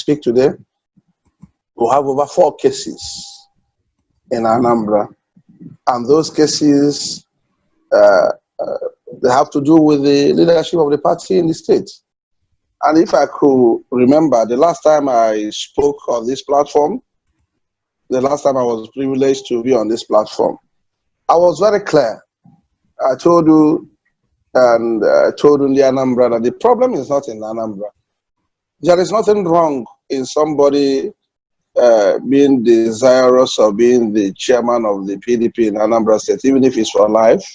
speak today, we have over 4 cases in Anambra, and those cases they have to do with the leadership of the party in the state. And if I could remember, the last time I spoke on this platform, the last time I was privileged to be on this platform, I was very clear. I told you, and I told you in the Anambra, that the problem is not in Anambra. There is nothing wrong in somebody being desirous of being the chairman of the PDP in Anambra State, even if it's for life.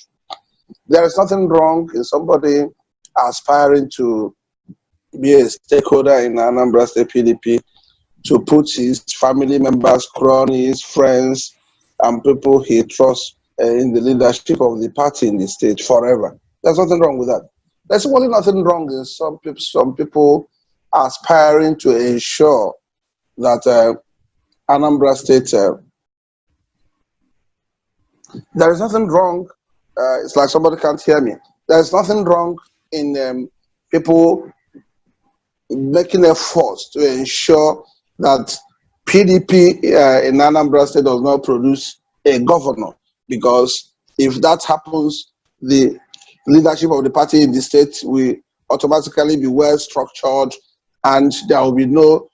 There is nothing wrong in somebody aspiring to be a stakeholder in Anambra State PDP, to put his family members, cronies, friends, and people he trusts in the leadership of the party in the state forever. There's nothing wrong with that. There's only nothing wrong in some people aspiring to ensure that Anambra State, there is nothing wrong, it's like somebody can't hear me. There's nothing wrong in people making efforts to ensure that PDP in Anambra State does not produce a governor, because if that happens, the leadership of the party in the state will automatically be well structured, and there will be no,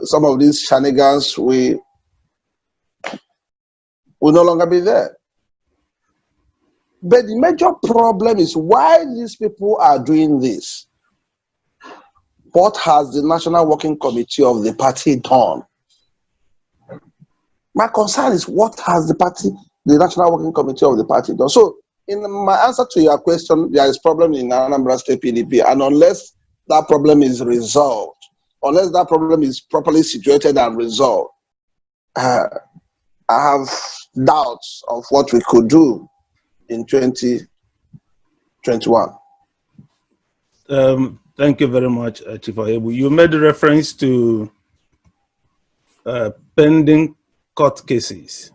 some of these shenanigans will no longer be there. But the major problem is why these people are doing this. What has the National Working Committee of the party done? My concern is, what has the National Working Committee of the party done? So, in my answer to your question, there is problem in Anambra State PDP, and unless that problem is resolved, unless that problem is properly situated and resolved, I have doubts of what we could do in 2021. Thank you very much, Chief Ohaegbu. You made reference to pending court cases,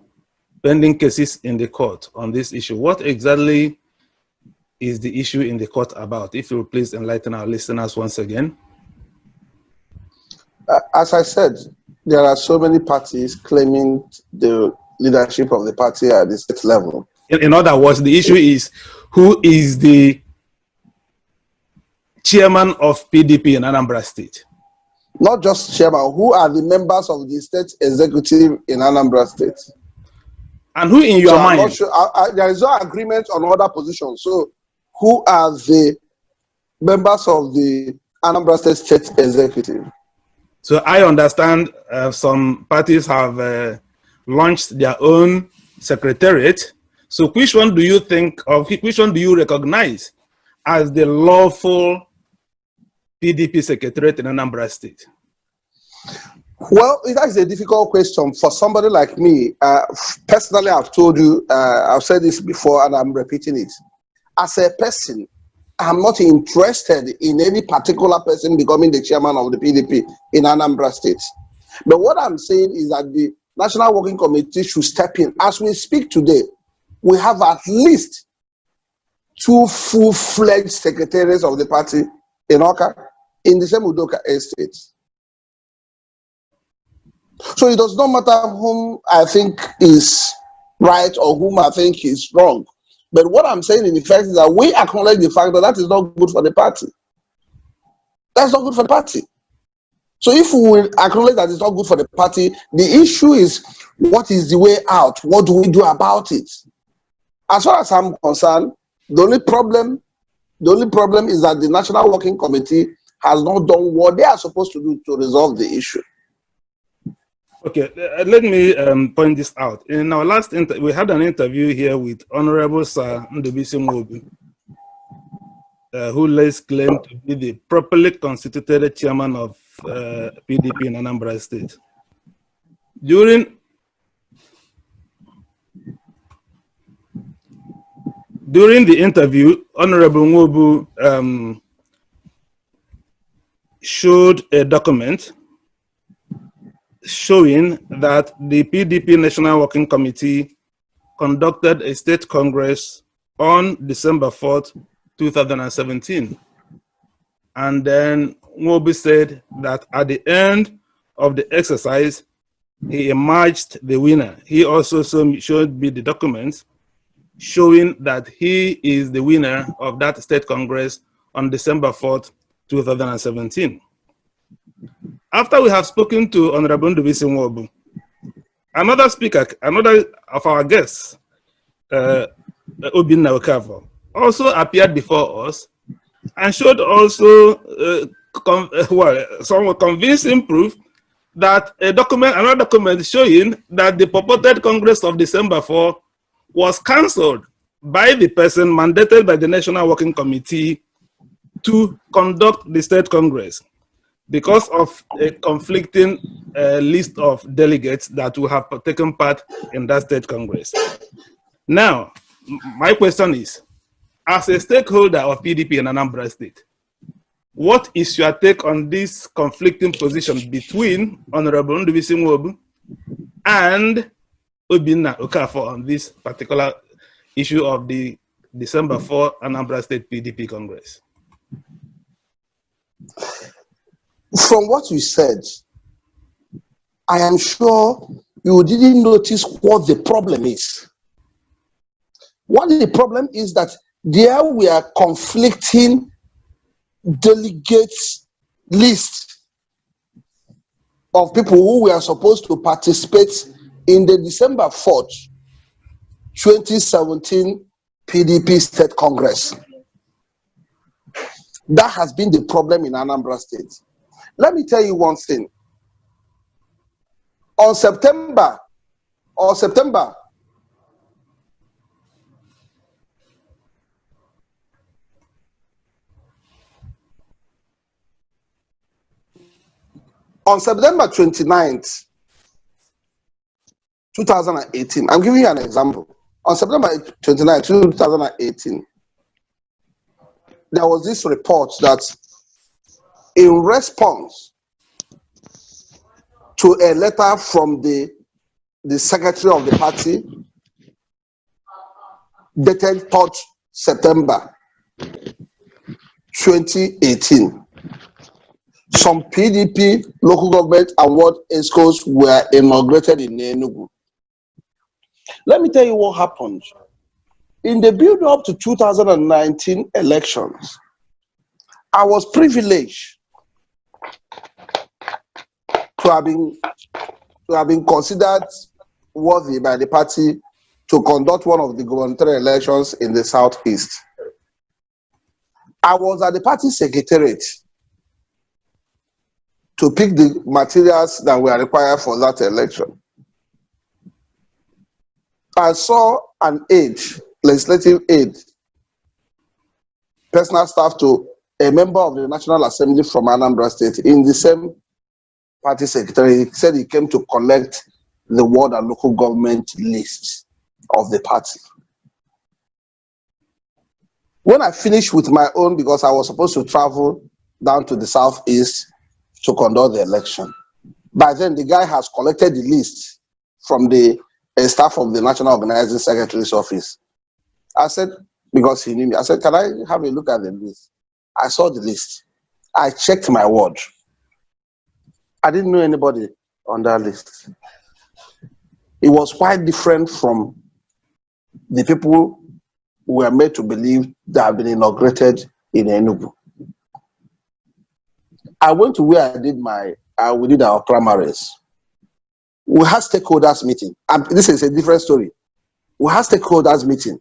pending cases in the court on this issue. What exactly is the issue in the court about? If you will please enlighten our listeners once again. As I said, there are so many parties claiming the leadership of the party at the state level. In other words, the issue is, who is the chairman of PDP in Anambra State? Not just chairman, who are the members of the state executive in Anambra State? And who in your mind? I'm not sure, there is no agreement on other positions. So who are the members of the Anambra State executive? So I understand some parties have launched their own secretariat. So which one do you think of, which one do you recognize as the lawful PDP secretariat in Anambra State? Well, that is a difficult question for somebody like me. Personally, I've told you, I've said this before and I'm repeating it. As a person, I'm not interested in any particular person becoming the chairman of the PDP in Anambra State. But what I'm saying is that the National Working Committee should step in. As we speak today, we have at least 2 full-fledged secretaries of the party in Oka, in the same Udoka estate. So it does not matter whom I think is right or whom I think is wrong. But what I'm saying in effect is that we acknowledge the fact that that is not good for the party. That's not good for the party. So if we acknowledge that it's not good for the party, the issue is, what is the way out? What do we do about it? As far as I'm concerned, the only problem is that the National Working Committee has not done what they are supposed to do to resolve the issue. Okay, let me point this out. In our last interview, we had an interview here with Honorable Sir Ndubisi Nwobi, who lays claim to be the properly constituted chairman of PDP in Anambra State. During the interview, Honorable Nwobi showed a document showing that the PDP National Working Committee conducted a state congress on December 4th, 2017. And then Nwobi said that at the end of the exercise, he emerged the winner. He also showed me the documents showing that he is the winner of that state congress on December 4th, 2017. After we have spoken to Honorable Ndubisi Nwobu, another speaker, another of our guests, Obinna Okafor, also appeared before us and showed also some convincing proof that another document showing that the purported Congress of December 4 was cancelled by the person mandated by the National Working Committee to conduct the State Congress because of a conflicting list of delegates that will have taken part in that State Congress. Now, my question is, as a stakeholder of PDP in Anambra State, what is your take on this conflicting position between Honorable Ndubisi Nwobu and Obinna Okafor on this particular issue of the December 4 Anambra State PDP Congress? From what you said, I am sure you didn't notice what the problem is. What the problem is that there we are conflicting delegates list of people who were supposed to participate in the December 4th, 2017 PDP State Congress. That has been the problem in Anambra State. Let me tell you one thing. On September 17th, 29th, 2018, I'm giving you an example. On September 29th, 2018, there was this report that in response to a letter from the secretary of the party dated 3rd September 2018, some PDP local government award ESCOs were inaugurated in Enugu. Let me tell you what happened. In the build-up to 2019 elections, I was privileged to have been considered worthy by the party to conduct one of the gubernatorial elections in the Southeast. I was at the party secretariat to pick the materials that were required for that election. I saw an aide, legislative aide, personal staff to a member of the National Assembly from Anambra State in the same party secretary. He said he came to collect the ward and local government list of the party. When I finished with my own, because I was supposed to travel down to the Southeast to conduct the election, by then the guy has collected the list from the staff of the National Organizing Secretary's office. I said, because he knew me, I said, can I have a look at the list? I saw the list. I checked my ward. I didn't know anybody on that list. It was quite different from the people who were made to believe that have been inaugurated in Enugu. I went to where we did our primaries. We had stakeholders meeting. And this is a different story. We had stakeholders meeting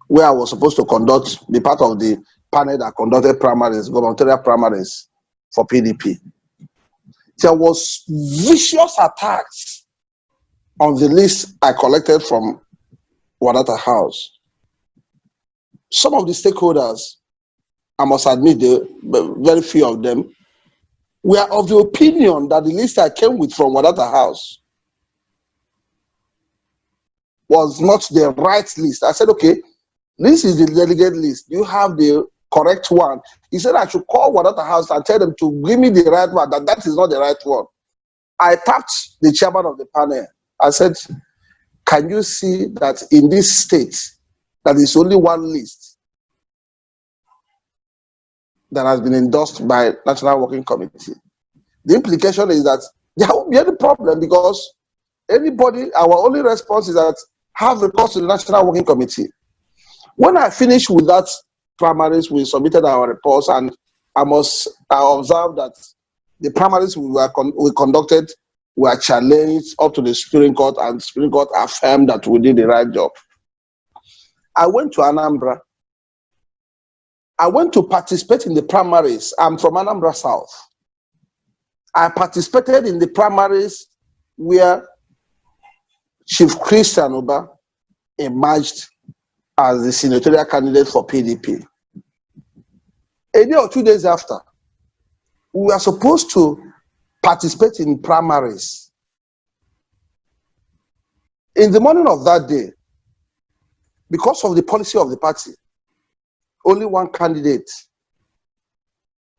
where I was supposed to be part of the panel that conducted primaries, gubernatorial primaries for PDP. There was vicious attacks on the list I collected from Wadata House. Some of the stakeholders, I must admit, very few of them, were of the opinion that the list I came with from Wadata House was not the right list. I said, okay, this is the delegate list. You have the correct one. He said I should call Wadata House and tell them to give me the right one, that is not the right one. I tapped the chairman of the panel. I said, can you see that in this state, that is only one list that has been endorsed by National Working Committee? The implication is that there won't be any problem because anybody, our only response is that have recourse to the National Working Committee. When I finished with that primaries, we submitted our reports, and I observed that the primaries we conducted were challenged up to the Supreme Court, and the Supreme Court affirmed that we did the right job. I went to Anambra. I went to participate in the primaries. I'm from Anambra South. I participated in the primaries where Chief Chieftain emerged as the senatorial candidate for PDP. A day or 2 days after, we were supposed to participate in primaries. In the morning of that day, because of the policy of the party, only one candidate,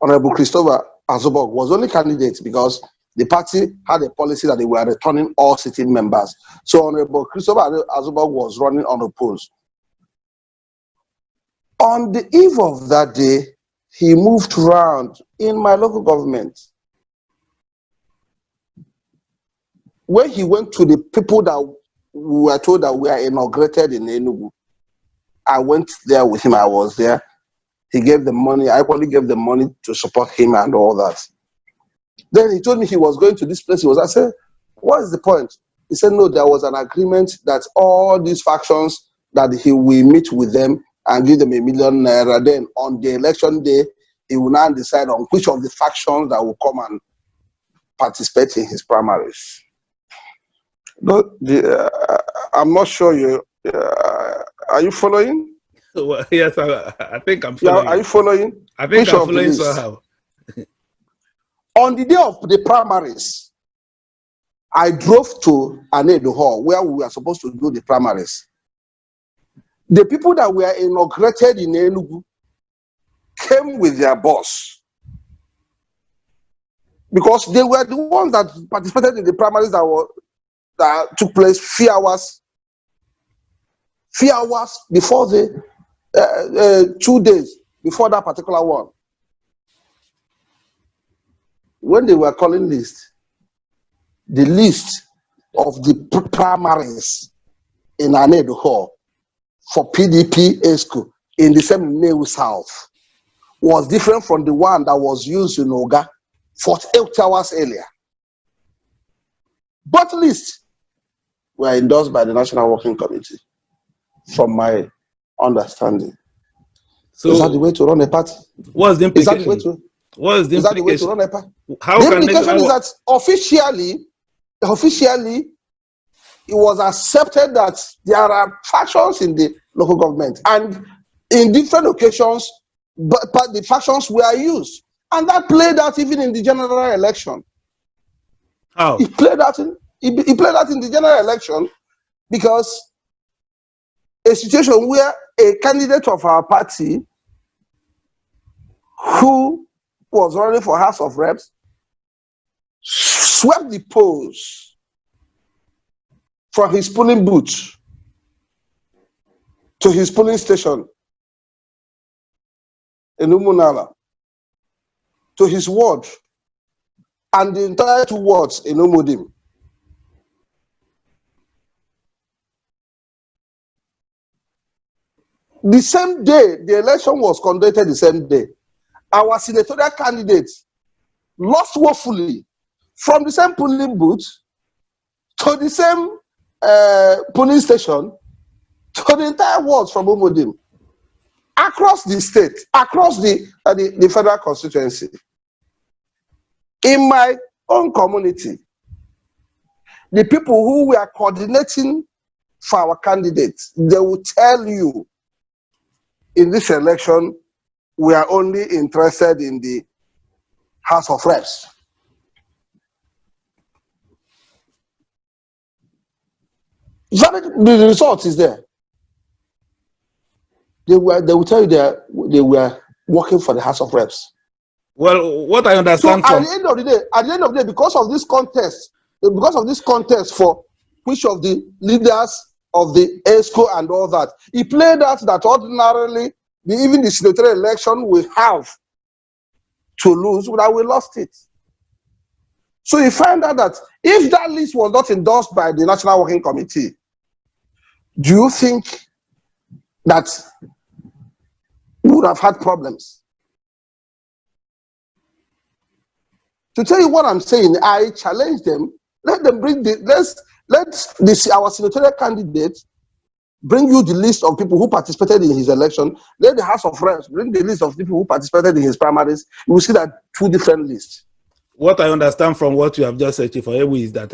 Honorable Christopher Azubog, was only candidate because the party had a policy that they were returning all sitting members. So Honorable Christopher Azubog was running unopposed. On the eve of that day, he moved around in my local government, where he went to the people that we were told that we are inaugurated in Enugu. I went there with him. I was there. He gave the money. I probably gave the money to support him and all that. Then he told me he was going to this place. I said, what is the point? He said, no, there was an agreement that all these factions, that he will meet with them and give them $1 million naira. Then on the election day, he will now decide on which of the factions that will come and participate in his primaries. No, I'm not sure you, are you following? Well, yes, I think I'm following. Yeah, are you following? I think I'm following somehow. On the day of the primaries, I drove to Ohaegbu Hall where we were supposed to do the primaries. The people that were inaugurated in Enugu came with their boss because they were the ones that participated in the primaries that took place few hours before the 2 days before that particular one. When they were calling the list of the primaries in Ohaegbu Hall for PDP ESCO in the same New South was different from the one that was used in Oga 48 hours earlier. Both lists were endorsed by the National Working Committee, from my understanding. So is that the way to run a party? What's the implication? Is that the way to? What is the implication? Is that the way to run a party? The implication is that officially, it was accepted that there are factions in the local government, and in different occasions, but the factions were used, and that played out even in the general election. How? It played out in the general election because a situation where a candidate of our party who was running for House of Reps swept the polls from his polling booth to his polling station in Umunala, to his ward, and the entire 2 wards in Umudim. The same day, the election was conducted the same day. Our senatorial candidates lost woefully from the same polling booth to the same polling station to the entire wards from Umudim, across the state, across the federal constituency. In my own community, the people who were coordinating for our candidates, they will tell you in this election, we are only interested in the House of Reps. The result is there. They will tell you they were working for the House of Reps. Well, what I understand at the end of the day, because of this contest for which of the leaders of the ESCO and all that, it played out that ordinarily even the senatorial election we have to lose, but we lost it. So you find out that if that list was not endorsed by the National Working Committee, do you think that we would have had problems? To tell you what I'm saying, I challenge them. Let them bring our senatorial candidate bring you the list of people who participated in his election. Let the House of Reps bring the list of people who participated in his primaries. You will see that two different lists. What I understand from what you have just said, Chief Ohaegbu, is that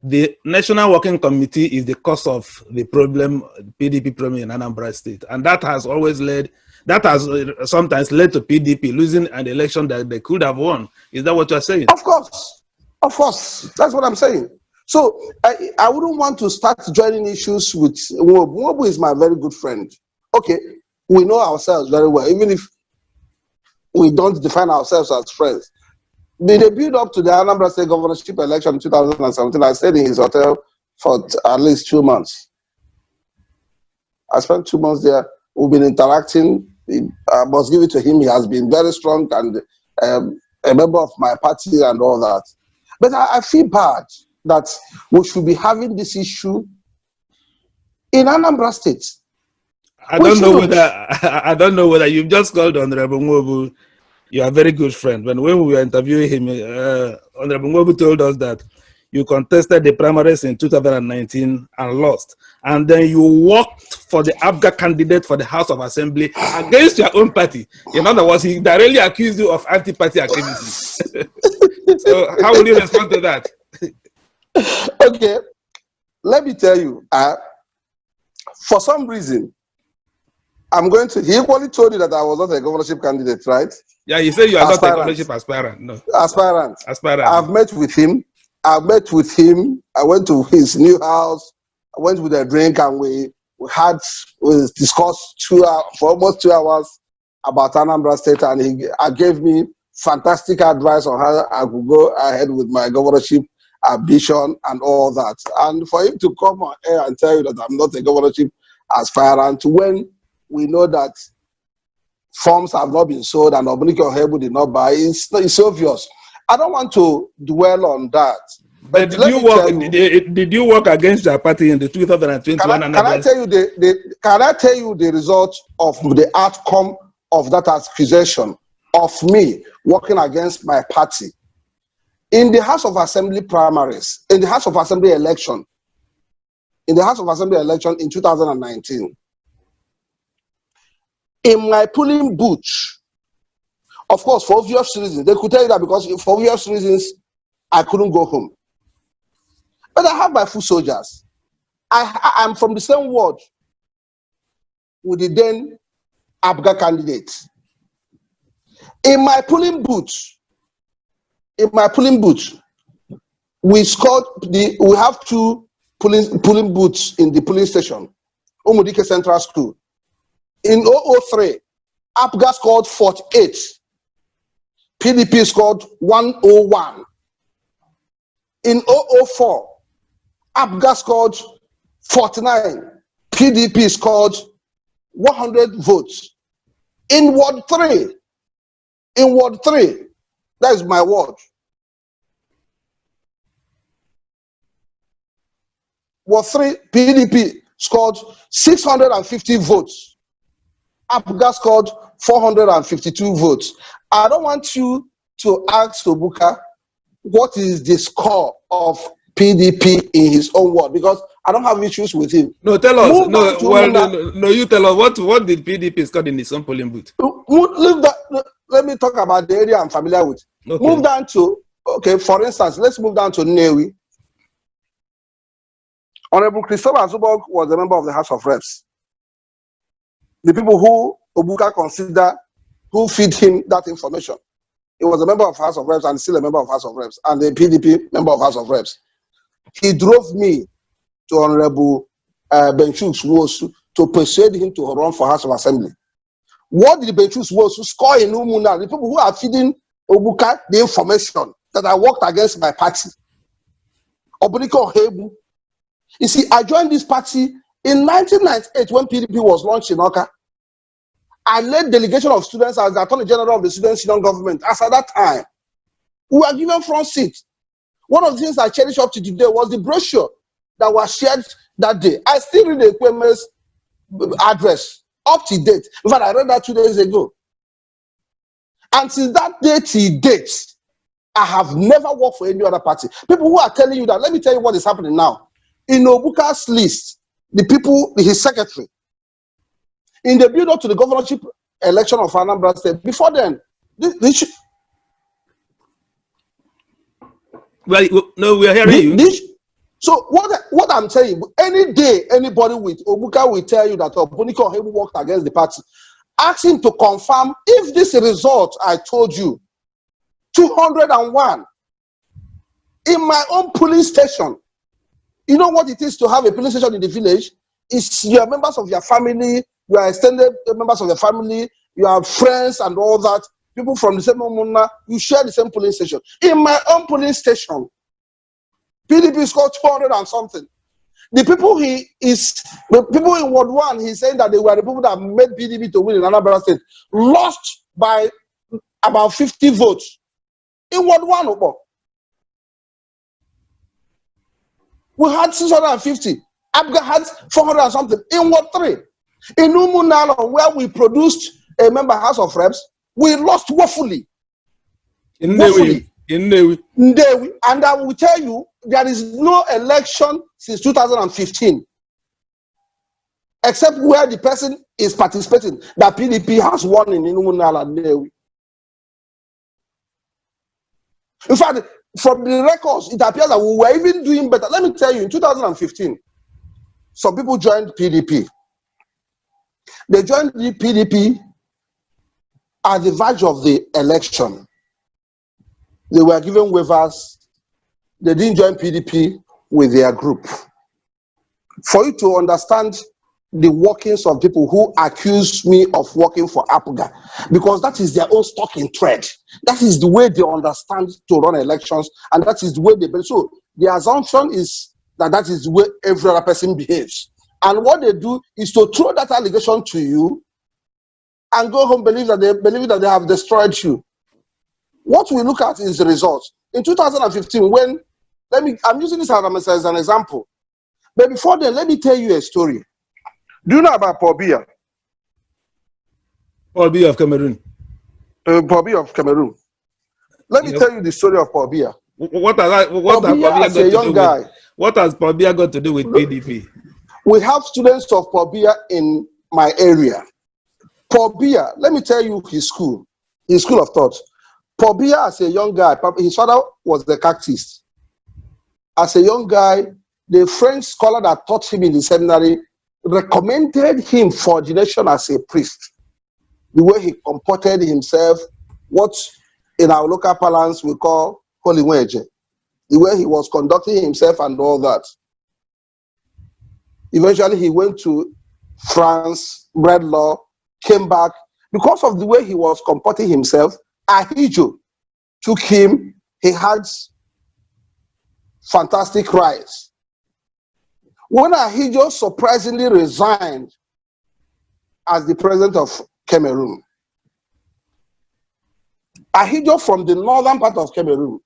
the National Working Committee is the cause of the problem, PDP problem in Anambra State, and that has always led. That has sometimes led to PDP losing an election that they could have won. Is that what you're saying? Of course. That's what I'm saying. So I wouldn't want to start joining issues with Nwobu. Nwobu is my very good friend. Okay, we know ourselves very well, even if we don't define ourselves as friends. The build up to the Anambra State governorship election in 2017, I stayed in his hotel for at least 2 months. I spent 2 months there. We've been interacting. I must give it to him. He has been very strong and a member of my party and all that. But I feel bad that we should be having this issue in Anambra State. I don't know whether you've just called Honorable Nwobu. You are a very good friend. When we were interviewing him, Honorable Nwobu told us that you contested the primaries in 2019 and lost. And then you worked for the ABGA candidate for the House of Assembly against your own party. In other words, he directly accused you of anti-party activity. So how will you respond to that? Okay, let me tell you, for some reason, he equally told you that I was not a governorship candidate, right? Yeah, he said you are not a governorship aspirant. No. Aspirant. I've met with him. I went to his new house. I went with a drink and we discussed for almost 2 hours about Anambra State, and he gave me fantastic advice on how I could go ahead with my governorship ambition and all that. And for him to come on air and tell you that I'm not a governorship aspirant when we know that forms have not been sold and Obunike Ohaegbu did not buy, it's obvious. I don't want to dwell on that. But did you work against your party in the 2021? Can I tell you the result of the outcome of that accusation of me working against my party? In the House of Assembly primaries, in the House of Assembly election in 2019, in my polling booth, of course, for obvious reasons, they could tell you that because for obvious reasons, I couldn't go home. But I have my foot soldiers. I'm from the same ward with the then ABGA candidate. In my polling booth, we have 2 polling booths in the polling station, Obunike Central School. In 2003, ABGA scored 48. PDP scored 101. In 2004, ABGA scored 49. PDP scored 100 votes. In Ward 3, that is my ward. Ward 3, PDP scored 650 votes. ABGA scored 452 votes. I don't want you to ask Obuka what is the score of PDP in his own word, because I don't have issues with him. No, tell us. You tell us what did PDP score in his own polling booth? Let me talk about the area I'm familiar with. Okay. Move down to, for instance, let's move down to Nnewi. Honorable Christopher Azubog was a member of the House of Reps. The people who Obuka consider who feed him that information. He was a member of House of Reps and still a member of House of Reps, and the PDP member of House of Reps. He drove me to Honorable Benchus Wosu to persuade him to run for House of Assembly. What did Benchus Wosu score in Umuna? The people who are feeding Obuka the information that I worked against my party. Obunike Ohaegbu. You see, I joined this party in 1998 when PDP was launched in Oka. I led delegation of students as the Attorney General of the Student Union Government as at that time. We were given front seat. One of the things I cherish up to today was the brochure that was shared that day. I still read the Ekweme's address up to date. In fact, I read that 2 days ago. And since that day till date, I have never worked for any other party. People who are telling you that, let me tell you what is happening now. In Obuka's list, the people, his secretary, in the build-up to the governorship election of Anambra State, before then, no, we are hearing you. So what I'm saying, any day anybody with Obuka will tell you that Obunike Ohaegbu worked against the party, ask him to confirm if this result I told you, 201, in my own police station. You know what it is to have a police station in the village? It's your members of your family, your extended members of your family, your friends and all that, people from the same Omuna, you share the same police station. In my own police station, PDP scored 200 and something. The people in Ward 1, he's saying that they were the people that made PDP to win in Anambra State, lost by about 50 votes. In Ward 1, we had 650. Abga had 400 and something. In Ward 3, in Umunalo, where we produced a member House of Reps, we lost woefully. Woefully. And I will tell you, there is no election since 2015, except where the person is participating, that PDP has won in Umunala and Nnewi. In fact, from the records, it appears that we were even doing better. Let me tell you, in 2015, some people joined PDP. They joined the PDP at the verge of the election. They were given waivers. They didn't join PDP with their group. For you to understand the workings of people who accuse me of working for APGA, because that is their own stock in trade. That is the way they understand to run elections, and that is the way they believe. So the assumption is that that is the way every other person behaves. And what they do is to throw that allegation to you and go home believe that they have destroyed you. What we look at is the results. In 2015, when, I'm using this as an example. But before then, let me tell you a story. Do you know about Paul Biya? Paul Biya of Cameroon. Paul Biya of Cameroon. Let me tell you the story of Paul Biya. What has Paul Biya got to do with PDP? We have students of Paul Biya in my area. Paul Biya, let me tell you his school of thought. Paul Biya, as a young guy, his father was the cactist. As a young guy, the French scholar that taught him in the seminary recommended him for ordination as a priest. The way he comported himself, what in our local parlance we call holy wedge, the way he was conducting himself and all that. Eventually, he went to France, read law, came back. Because of the way he was comporting himself, Ahijo took him. He had fantastic rise. When Ahijo surprisingly resigned as the president of Cameroon, Ahijo from the northern part of Cameroon,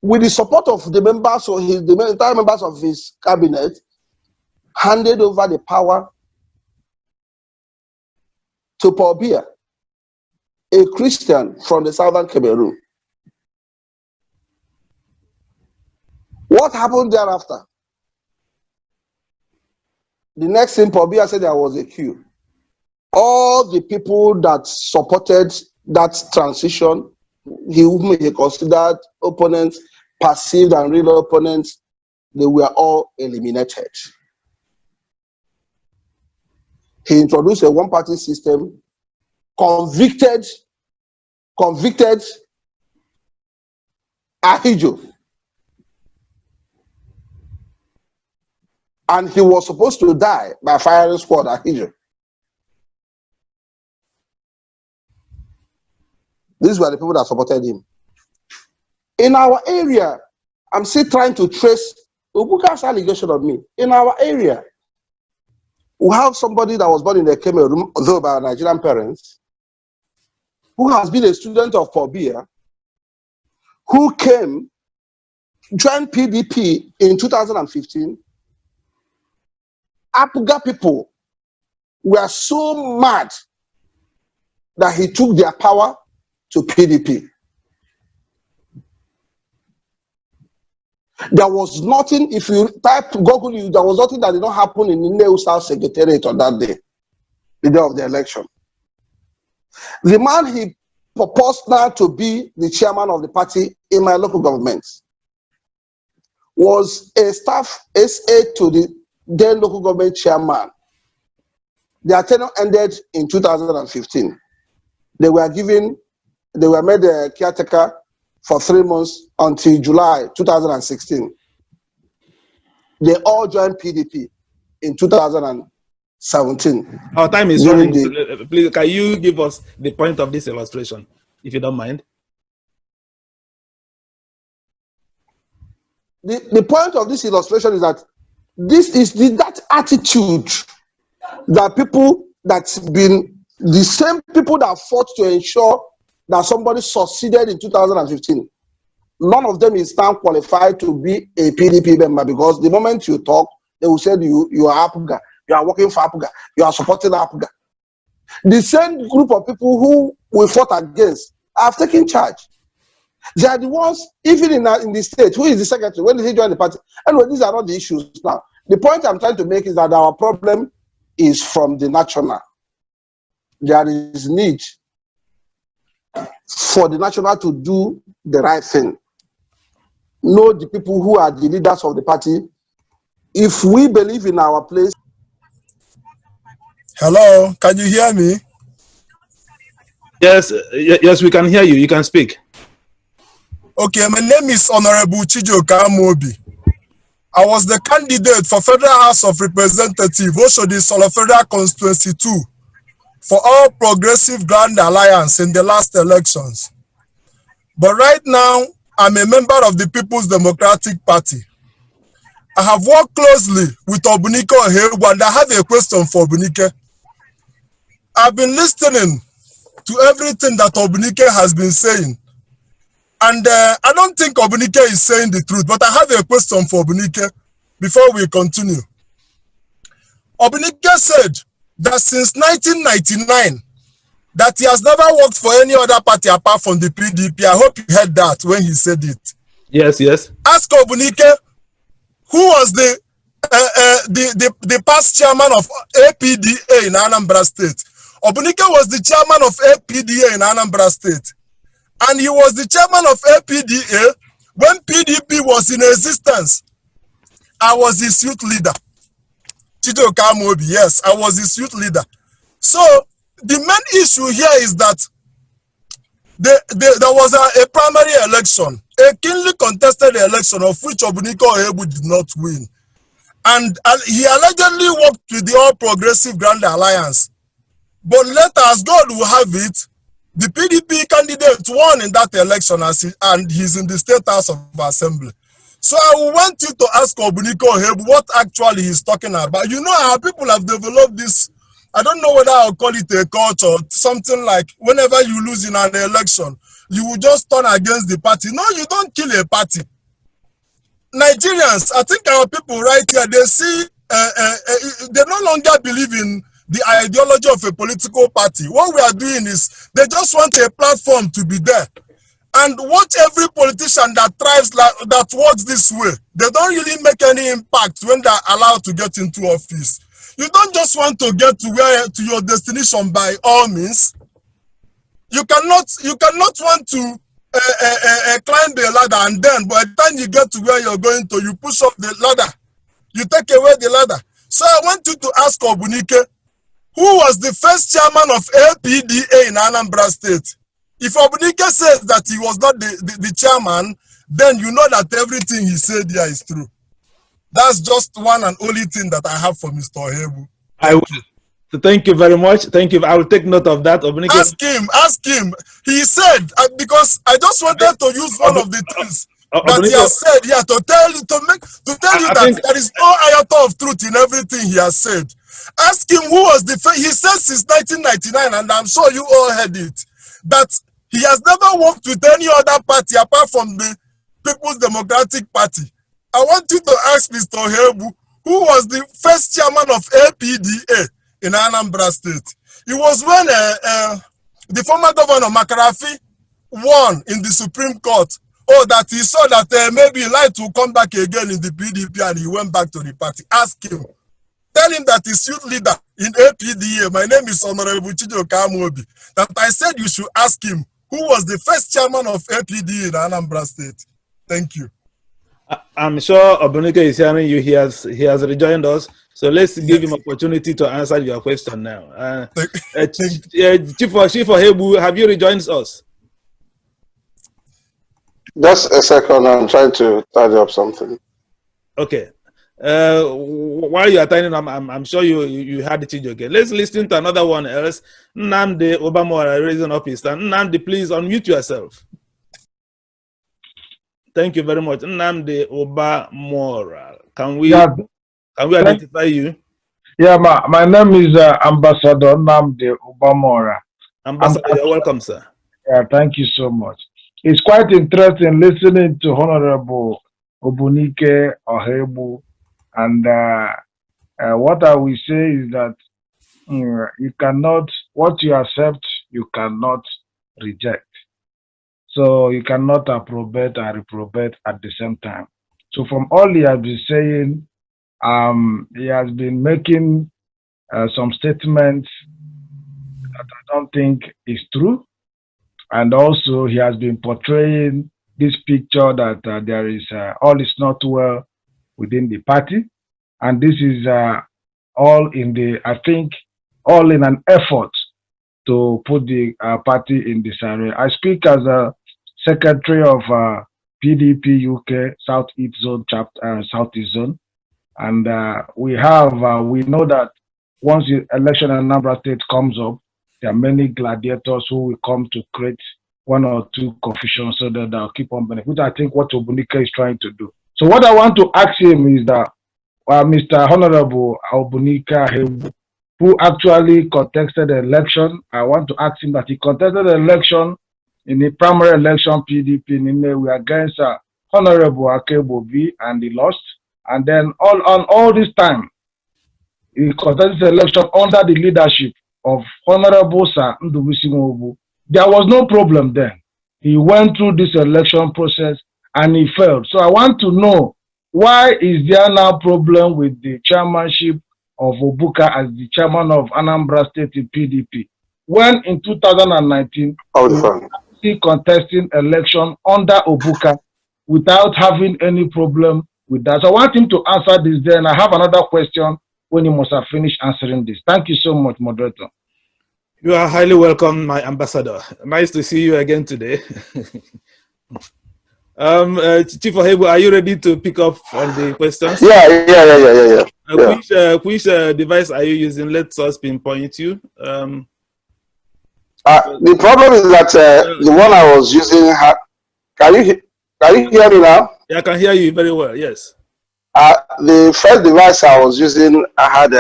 with the support of the members of the entire members of his cabinet, handed over the power to Paul Biya, a Christian from the southern Cameroon. What happened thereafter? The next thing Paul Biya said, there was a queue. All the people that supported that transition, whom he considered opponents, perceived and real opponents, they were all eliminated. He introduced a one-party system, convicted Ahijo. And he was supposed to die by firing squad Ahijo. These were the people that supported him. In our area, I'm still trying to trace Obuka's allegation of me. In our area, we have somebody that was born in the Cameroon, though by Nigerian parents, who has been a student of Paul Biya, who came, joined PDP in 2015, Apuga people were so mad that he took their power to PDP. There was nothing, if you type Google, there was nothing that did not happen in the Neu South Secretariat on that day, the day of the election. The man he proposed now to be the chairman of the party in my local government was a staff SA to the then local government chairman. Their tenure ended in 2015. They were made a caretaker for 3 months until July 2016. They all joined PDP in 2017. Our time is running. Please, can you give us the point of this illustration, if you don't mind? The point of this illustration is that this is that attitude that people that's been the same people that fought to ensure that somebody succeeded in 2015. None of them is now qualified to be a PDP member, because the moment you talk, they will say you are Apuga, you are working for Apuga, you are supporting Apuga. The same group of people who we fought against have taken charge. They are the ones, even in the state, who is the secretary, when did he join the party? Anyway, these are not the issues now. The point I'm trying to make is that our problem is from the national. There is need for the national to do the right thing. Know the people who are the leaders of the party. If we believe in our place. Hello, can you hear me? Yes, yes, we can hear you. You can speak. Okay, my name is Honorable Chijoka Amobi. I was the candidate for Federal House of Representatives, Oshodi Solo Federal Constituency 2, for All Progressive Grand Alliance in the last elections. But right now, I'm a member of the People's Democratic Party. I have worked closely with Obunike Ohaegbu, and I have a question for Obunike. I've been listening to everything that Obunike has been saying. And I don't think Obunike is saying the truth, but I have a question for Obunike before we continue. Obunike said that since 1999, that he has never worked for any other party apart from the PDP. I hope you heard that when he said it. Yes, yes. Ask Obunike, who was the past chairman of APDA in Anambra State. Obunike was the chairman of APDA in Anambra State. And he was the chairman of APDA when PDP was in existence. I was his youth leader. Chijoka Amobi, yes, I was his youth leader. So the main issue here is that there was a primary election, a keenly contested election of which Obunike Ohaegbu did not win. And he allegedly worked with the All Progressive Grand Alliance. But later, as God will have it, the PDP candidate won in that election, and he's in the State House of Assembly. So I want you to ask Obunike Ohaegbu what actually he's talking about. You know how people have developed this, I don't know whether I'll call it a culture, something like whenever you lose in an election, you will just turn against the party. No, you don't kill a party. Nigerians, I think our people right here, they see, they no longer believe in the ideology of a political party. What we are doing is they just want a platform to be there. And watch every politician that thrives, that works this way. They don't really make any impact when they're allowed to get into office. You don't just want to get to your destination by all means. You cannot want to climb the ladder, and then by the time you get to where you're going to, you push up the ladder. You take away the ladder. So I want you to ask Obunike, who was the first chairman of APDA in Anambra State? If Obunike says that he was not the chairman, then you know that everything he said here is true. That's just one and only thing that I have for Mr. Ohaegbu. I will. So thank you very much. Thank you. I will take note of that. Obunike. Ask him. He said, because I just wanted to use one of the things that he has said here to tell you that there is no iota of truth in everything he has said. Ask him who was the first. He said since 1999, and I'm sure you all heard it, that He has never worked with any other party apart from the People's Democratic Party. I want you to ask Mr. Ohaegbu, who was the first chairman of APDA in Anambra State. It was when the former governor Makarafi won in the Supreme Court. Oh, that he saw that maybe he liked to come back again in the PDP and he went back to the party. Ask him. Tell him that he's youth leader in APDA. My name is Honorable Chijoka Amobi. That I said you should ask him who was the first chairman of APDA in Anambra State. Thank you. I'm sure Obunike is hearing you. He has rejoined us. So let's give him opportunity to answer your question now. Chief Ohaegbu, have you rejoined us? Just a second, I'm trying to tidy up something. Okay. While you are tidying up, I'm sure you had it again. Let's listen to another one else. Nnamdi Obamora raising up his hand. Nnamdi, please unmute yourself. Thank you very much. Nnamdi Obamora. Can we identify you? Yeah, my name is Ambassador Nnamdi Obamora. Ambassador, you're welcome, sir. Yeah, thank you so much. It's quite interesting listening to Honorable Obunike Ohaegbu, and what I will say is that you cannot, what you accept, you cannot reject. So you cannot approbate and reprobate at the same time. So from all he has been saying, he has been making some statements that I don't think is true. And also he has been portraying this picture that there is all is not well within the party. And this is all in the, I think, all in an effort to put the party in disarray. I speak as a secretary of PDP UK Southeast Zone chapter, Southeast Zone, and we know that once the election in Anambra State comes up, there are many gladiators who will come to create one or two confusion so that they'll keep on benefiting, which I think what Obunike is trying to do. So what I want to ask him is that Mr. Honorable Obunike, who actually contested the election, I want to ask him that he contested the election in the primary election PDP in Inewi against Honorable Ohaegbu B, and he lost. And then all this time, he contested the election under the leadership of Honorable Sir Ndubuisi Nwobu. There was no problem then. He went through this election process and he failed. So I want to know, why is there now problem with the chairmanship of Obuka as the chairman of Anambra State in PDP? When in 2019, he contesting election under Obuka without having any problem with that. So I want him to answer this there, and I have another question when he must have finished answering this. Thank you so much, moderator. You are highly welcome, my ambassador. Nice to see you again today. Chief Ohaegbu, are you ready to pick up on the questions? Yeah. Which device are you using? Let us pinpoint you. The problem is that the one I was using, can you hear me now? Yeah, I can hear you very well, yes. The first device I was using, I had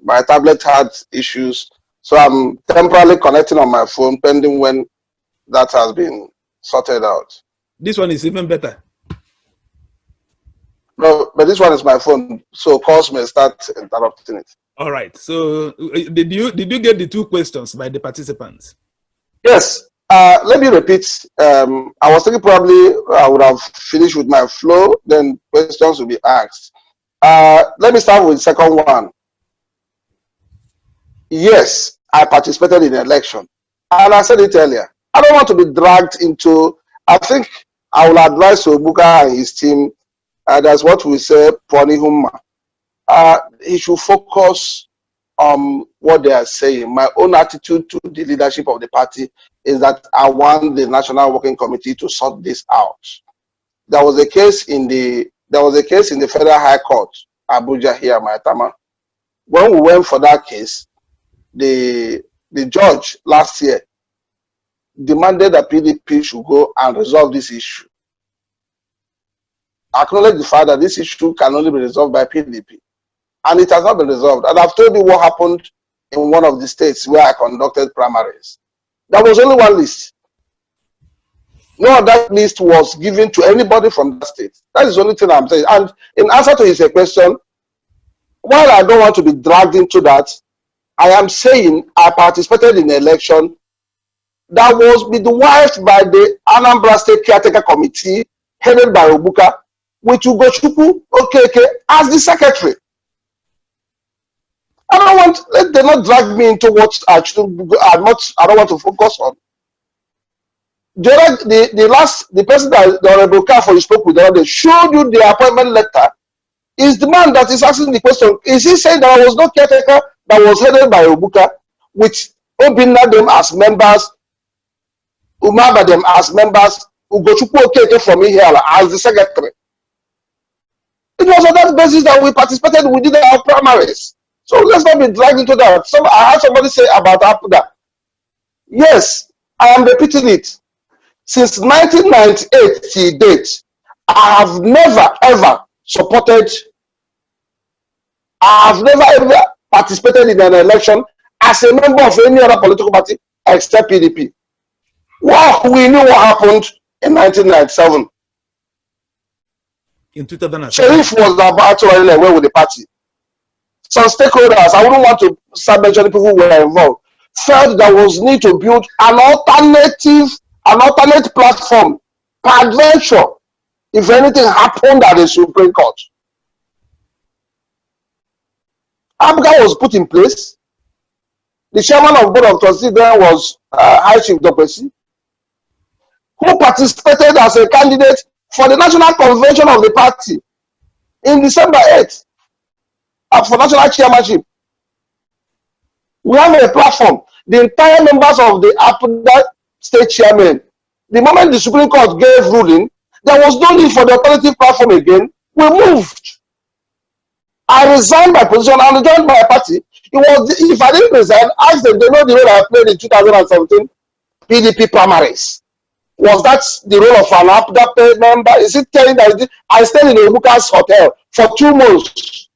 my tablet had issues, so I'm temporarily connecting on my phone pending when that has been sorted out. This one is even better. No, but this one is my phone, so calls may start interrupting it. All right. So, did you get the two questions by the participants? Yes. Let me repeat. I was thinking probably I would have finished with my flow, then questions will be asked. Let me start with the second one. Yes, I participated in the election, and I said it earlier. I don't want to be dragged into. I think I will advise Obuka and his team. That's what we say, Ponihuma. He should focus on what they are saying. My own attitude to the leadership of the party is that I want the National Working Committee to sort this out. There was a case in the Federal High Court, Abuja here, Maitama. When we went for that case, the judge last year demanded that PDP should go and resolve this issue. Acknowledge the fact that this issue can only be resolved by PDP. And it has not been resolved. And I've told you what happened in one of the states where I conducted primaries. There was only one list. No other list was given to anybody from the state. That is the only thing I'm saying. And in answer to his question, while I don't want to be dragged into that, I am saying I participated in the election that was midwifed by the Anambra State Caretaker Committee, headed by Obuka, with Ugochukwu Okeke as the secretary. Let them not drag me into what I don't want to focus on. The person that the Honorable Kafo you spoke with the other day showed you the appointment letter is the man that is asking the question. Is he saying that I was not caretaker that was headed by Obuka with Obinna them as members, Umaba them as members, Ugochukwu Okeke from here as the secretary? It was on that basis that we participated, we did our primaries. So let's not be dragged into that. I had somebody say about APUDA. Yes, I am repeating it. Since 1998 till date, I have never ever participated in an election as a member of any other political party except PDP. Well, we knew what happened in 1997. In 2007. Sheriff was about to run away with the party. Some stakeholders, I wouldn't want to start mentioning people who were involved, felt there was need to build an alternate platform, peradventure, if anything happened at the Supreme Court. APGA was put in place. The chairman of board of trustees then was High Chief Dopesi, who participated as a candidate for the national convention of the party in December 8th for national chairmanship. We have a platform. The entire members of the APGA state chairman, the moment the Supreme Court gave ruling, there was no need for the alternative platform again. We moved. I resigned my position and joined my party. If I didn't resign, ask them, they know the role I played in 2017 PDP primaries. Was that the role of an APGA member? Is it telling that I stayed in Obuka's hotel for 2 months?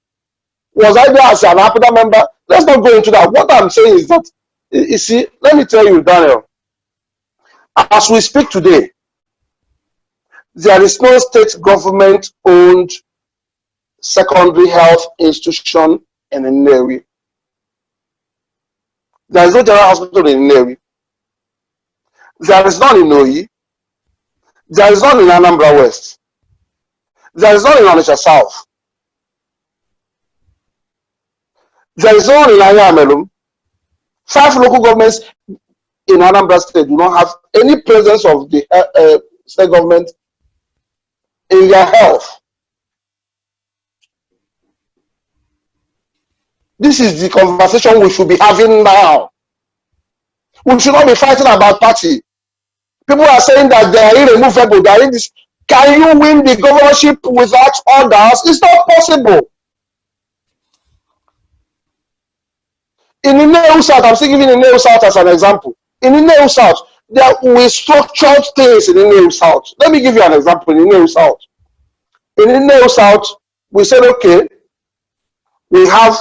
Was I there as an APGA member? Let's not go into that. What I'm saying is that, you see, let me tell you, Daniel, as we speak today, there is no state government-owned secondary health institution in Nnewi. There is no general hospital in Nnewi. There is none in Oyi. There is none in Anambra West. There is none in Onitsha South. There is none in Ayamelum. 5 local governments in Anambra State do not have any presence of the state government in their health. This is the conversation we should be having now. We should not be fighting about party. People are saying that they are irremovable. They are in this. Can you win the governorship without orders? It's not possible. In Nnewi South, I'm still giving Nnewi South as an example. In Nnewi South, we structured things in Nnewi South. Let me give you an example in Nnewi South. In Nnewi South, we said, okay, we have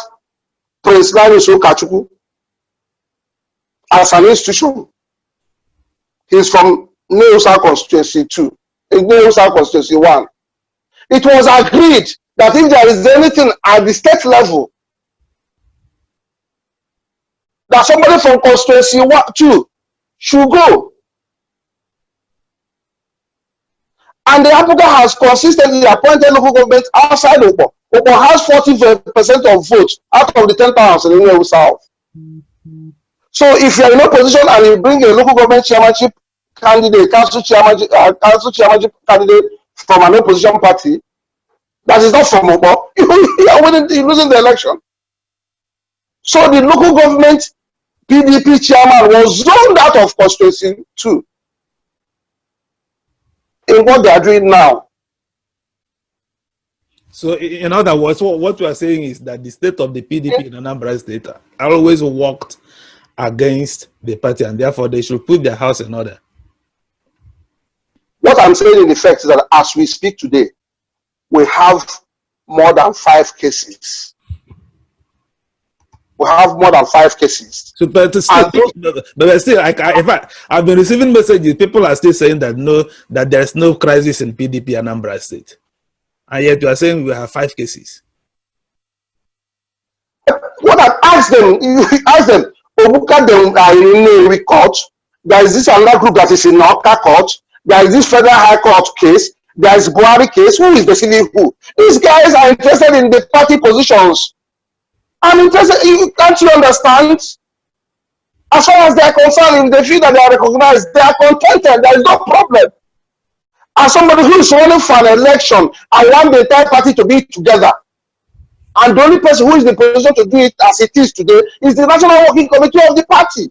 Prince Linus Okachukwu as an institution. He's from Nnewi South Constituency 2, Nnewi South Constituency 1. It was agreed that if there is anything at the state level, that somebody from Constituency 2 should go. And the APGA has consistently appointed local governments outside Opo. Opo has 40% of votes out of the 10,000 in Nnewi South. So if you are in a position and you bring a local government chairmanship candidate, council chairmanship candidate from an opposition party, that is not from Opo, you're losing the election. So the local government PDP chairman was zoned out of Constituency 2 in what they are doing now. So in other words, what you are saying is that the state of the PDP in Anambra State always worked against the party, and therefore they should put their house in order. What I'm saying in effect is that as we speak today, we have more than 5 cases we have more than 5 cases. So, but still, in fact, I've been receiving messages. People are still saying that that there's no crisis in PDP Anambra State, and yet you are saying we have 5 cases. What I asked them, Obuka, them are in a court. There is this another group that is in Oka court. There is this federal high court case. There is Buhari case. Who is basically who? These guys are interested in the party positions. I'm interested. Can't you understand? As far as they are concerned, if they feel that they are recognized, they are contented. There is no problem. As somebody who is running for an election, I want the entire party to be together. And the only person who is in the position to do it as it is today is the National Working Committee of the party.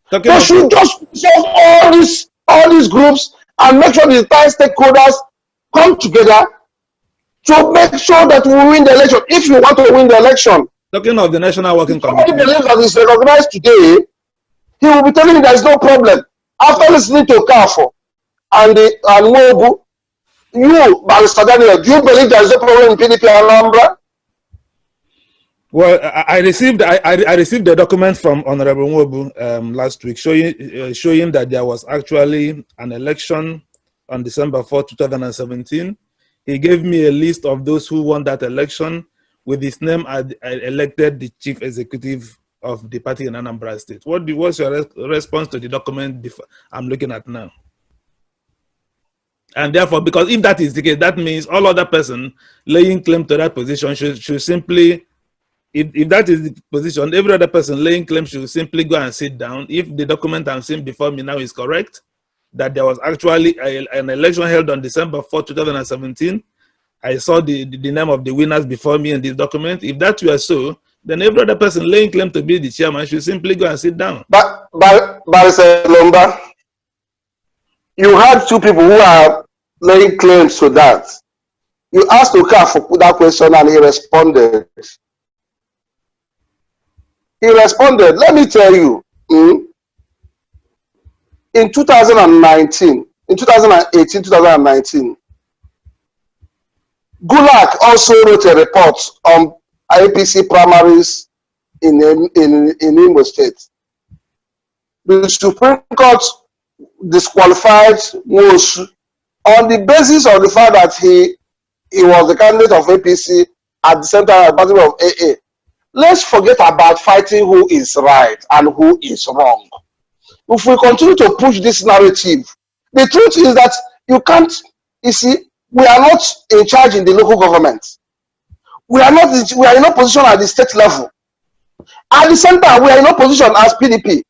They should just solve all these groups and make sure the entire stakeholders come together to make sure that we win the election. If you want to win the election, talking of the National Working Committee, somebody believes that it's recognized today, he will be telling you there is no problem. After listening to Kafo and Mobu, you, Barrister Daniel, do you believe there is no problem in PDP Anambra? Well, I received the document from Honorable Nwobu last week showing that there was actually an election on December 4, 2017. He gave me a list of those who won that election. With his name, I elected the chief executive of the party in Anambra State. What's your response to the document I'm looking at now? And therefore, because if that is the case, that means all other person laying claim to that position should simply, if that is the position, every other person laying claim should simply go and sit down. If the document I'm seeing before me now is correct, that there was actually an election held on December 4, 2017. I saw the name of the winners before me in this document. If that were so, then every other person laying claim to be the chairman should simply go and sit down. But Elombah, you had 2 people who are laying claims to that. You asked Okafor that question and he responded. He responded, let me tell you, in 2018, 2019, Gulak also wrote a report on APC primaries in Imo State. The Supreme Court disqualified Nwosu on the basis of the fact that he was the candidate of APC at the same time as the party of AA. Let's forget about fighting who is right and who is wrong. If we continue to push this narrative, the truth is that you can't, you see, we are not in charge in the local government. We are in no position at the state level. At the same time, we are in no position as PDP.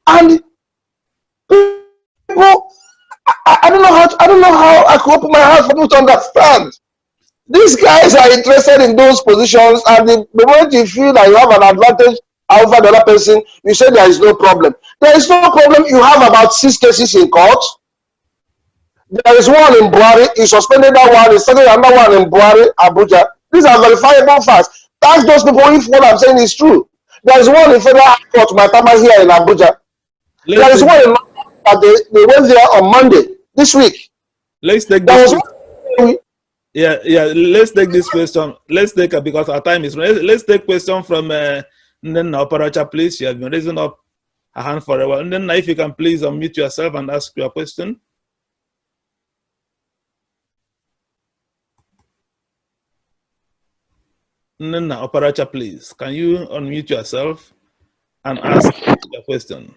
And people, I don't know how I could open my heart for people to understand. These guys are interested in those positions, and the moment you feel that you have an advantage over the other person, you say there is no problem. There is no problem. You have about 6 cases in court. There is one in Buhari. He suspended that one. He started another one in Buhari, Abuja. These are verifiable facts. Ask those people if what I'm saying is true. There is one in Federal Court, Matama, here in Abuja. There is one in they went there on Monday this week. Let's take this. Yeah. Let's take this question. Let's take it because our time is. Let's take question from Nena Oparacha, please. You have been raising up a hand for a while. And then, if you can please unmute yourself and ask your question. Nena Oparacha, please. Can you unmute yourself and ask your question?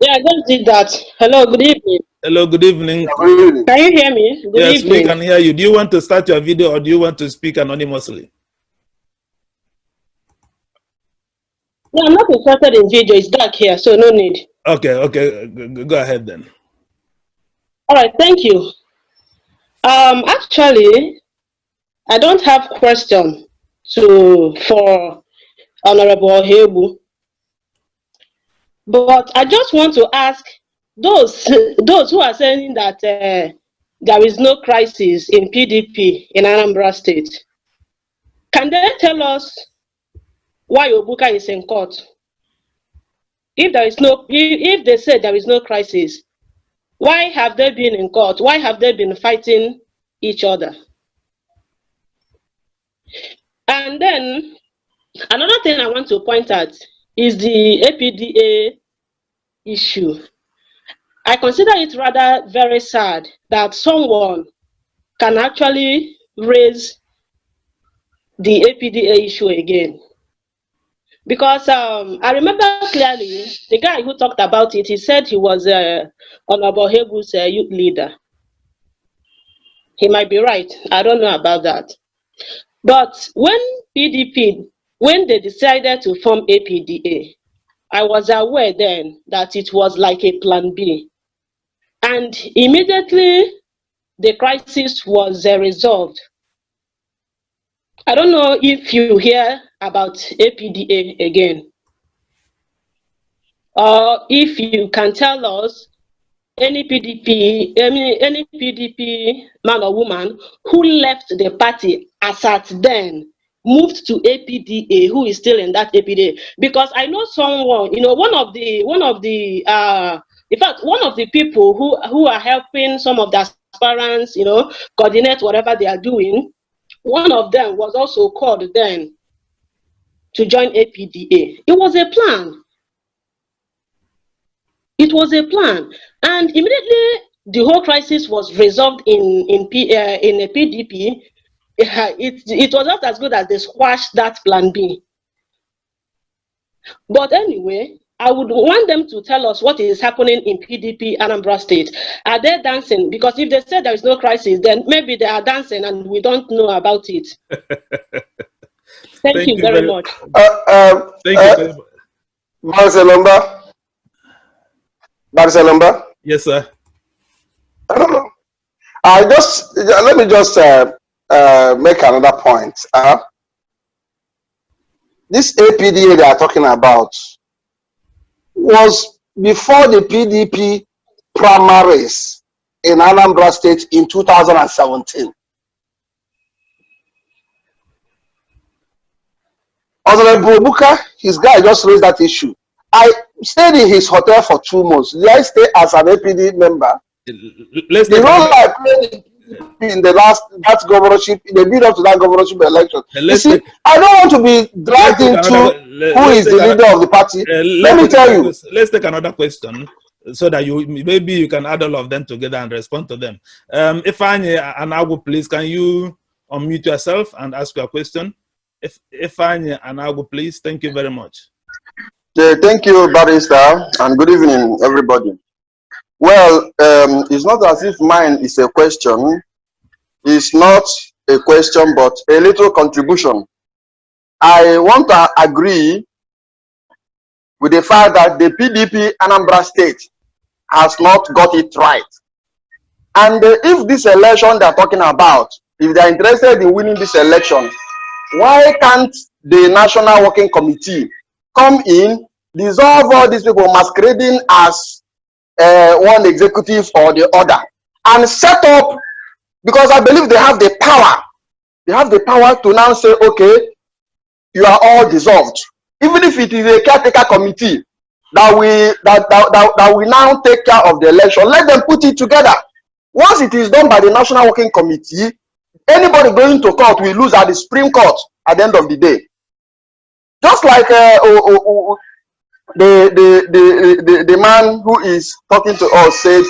Yeah, I just did that. Hello, good evening. Hello, good evening. Can you hear me? Good yes, evening. We can hear you. Do you want to start your video or do you want to speak anonymously? No, I'm not interested in video. It's dark here, so no need. Okay. Go ahead then. All right, thank you. Actually, I don't have question for Honorable Ohaegbu, but I just want to ask those who are saying that there is no crisis in PDP in Anambra State. Can they tell us why Obuka is in court? If they say there is no crisis, why have they been in court? Why have they been fighting each other? And And then another thing I want to point out is the APDA issue. I consider it rather very sad that someone can actually raise the APDA issue again. Because I remember clearly the guy who talked about it, he said he was on Ohaegbu's youth leader. He might be right. I don't know about that. But when they decided to form APDA, I was aware then that it was like a plan B. And immediately the crisis was resolved. I don't know if you hear about APDA again, or if you can tell us any PDP man or woman who left the party as at then, moved to APDA, who is still in that APDA. Because I know someone, one of the people who are helping some of the aspirants, coordinate whatever they are doing. One of them was also called then to join APDA. It was a plan. It was a plan. And immediately the whole crisis was resolved in a PDP. It was not as good as they squashed that plan B. But anyway, I would want them to tell us what is happening in PDP Anambra State. Are they dancing? Because if they say there is no crisis, then maybe they are dancing and we don't know about it. Thank you very much. Thank you. Elombah? Yes, sir. Let me just make another point. This APDA they are talking about was before the PDP primaries in Anambra State in 2017. Obunike, his guy just raised that issue. I stayed in his hotel for 2 months. Did I stay as an APD member? The role I played in that governorship, in the build up to that governorship election. You see, I don't want to be dragged into who is the leader of the party. Let me tell you. Let's take another question so that maybe you can add all of them together and respond to them. Ifeanyi and Agwu, please, can you unmute yourself and ask your question? Ifeanyi and Agwu, please. Thank you very much. Thank you, Barrister, and good evening, everybody. Well, it's not as if mine is a question. It's not a question, but a little contribution. I want to agree with the fact that the PDP Anambra State has not got it right. And if this election they're talking about, if they're interested in winning this election, why can't the National Working Committee come in, dissolve all these people masquerading as one executive or the other, and set up, because I believe they have the power. They have the power to now say, okay, you are all dissolved. Even if it is a caretaker committee that we now take care of the election, let them put it together. Once it is done by the National Working Committee, anybody going to court will lose at the Supreme Court at the end of the day. Just like the man who is talking to us said,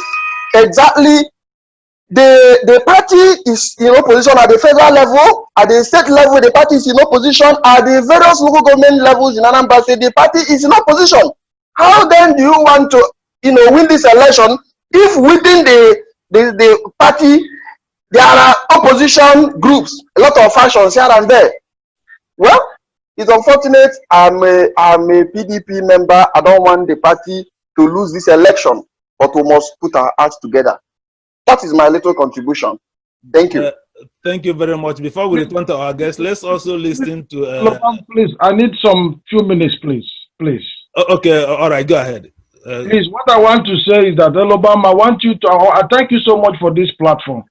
exactly, the party is in opposition at the federal level, at the state level, the party is in opposition, at the various local government levels in Anambra State, the party is in opposition. How then do you want to, win this election if within the party there are opposition groups, a lot of factions here and there? Well, it's unfortunate. I'm a PDP member. I don't want the party to lose this election, but we must put our hearts together. That is my little contribution. Thank you. Thank you very much. Before we return to our guests, let's also listen to. Please, I need some few minutes, please. Okay, all right, go ahead. Please, what I want to say is that Elombah, I want you to. I thank you so much for this platform.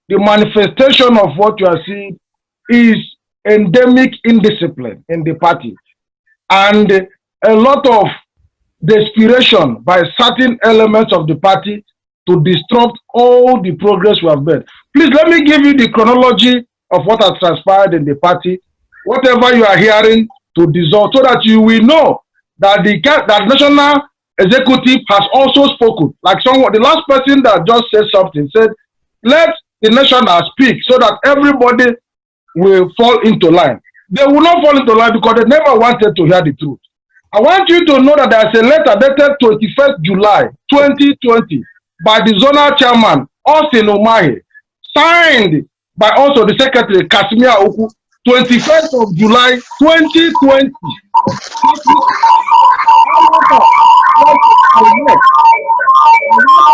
The manifestation of what you are seeing is endemic indiscipline in the party, and a lot of desperation by certain elements of the party to disrupt all the progress we have made. Please let me give you the chronology of what has transpired in the party. whatever you are hearing to dissolve, so that you will know that that national executive has also spoken. Like someone, the last person that just said something said, let the national speak so that everybody will fall into line. They will not fall into line because they never wanted to hear the truth. I want you to know that there's a letter dated 21st July 2020 by the zonal chairman, Austin Omahe, signed by also the secretary, Kasimia Oku, 21st of July 2020.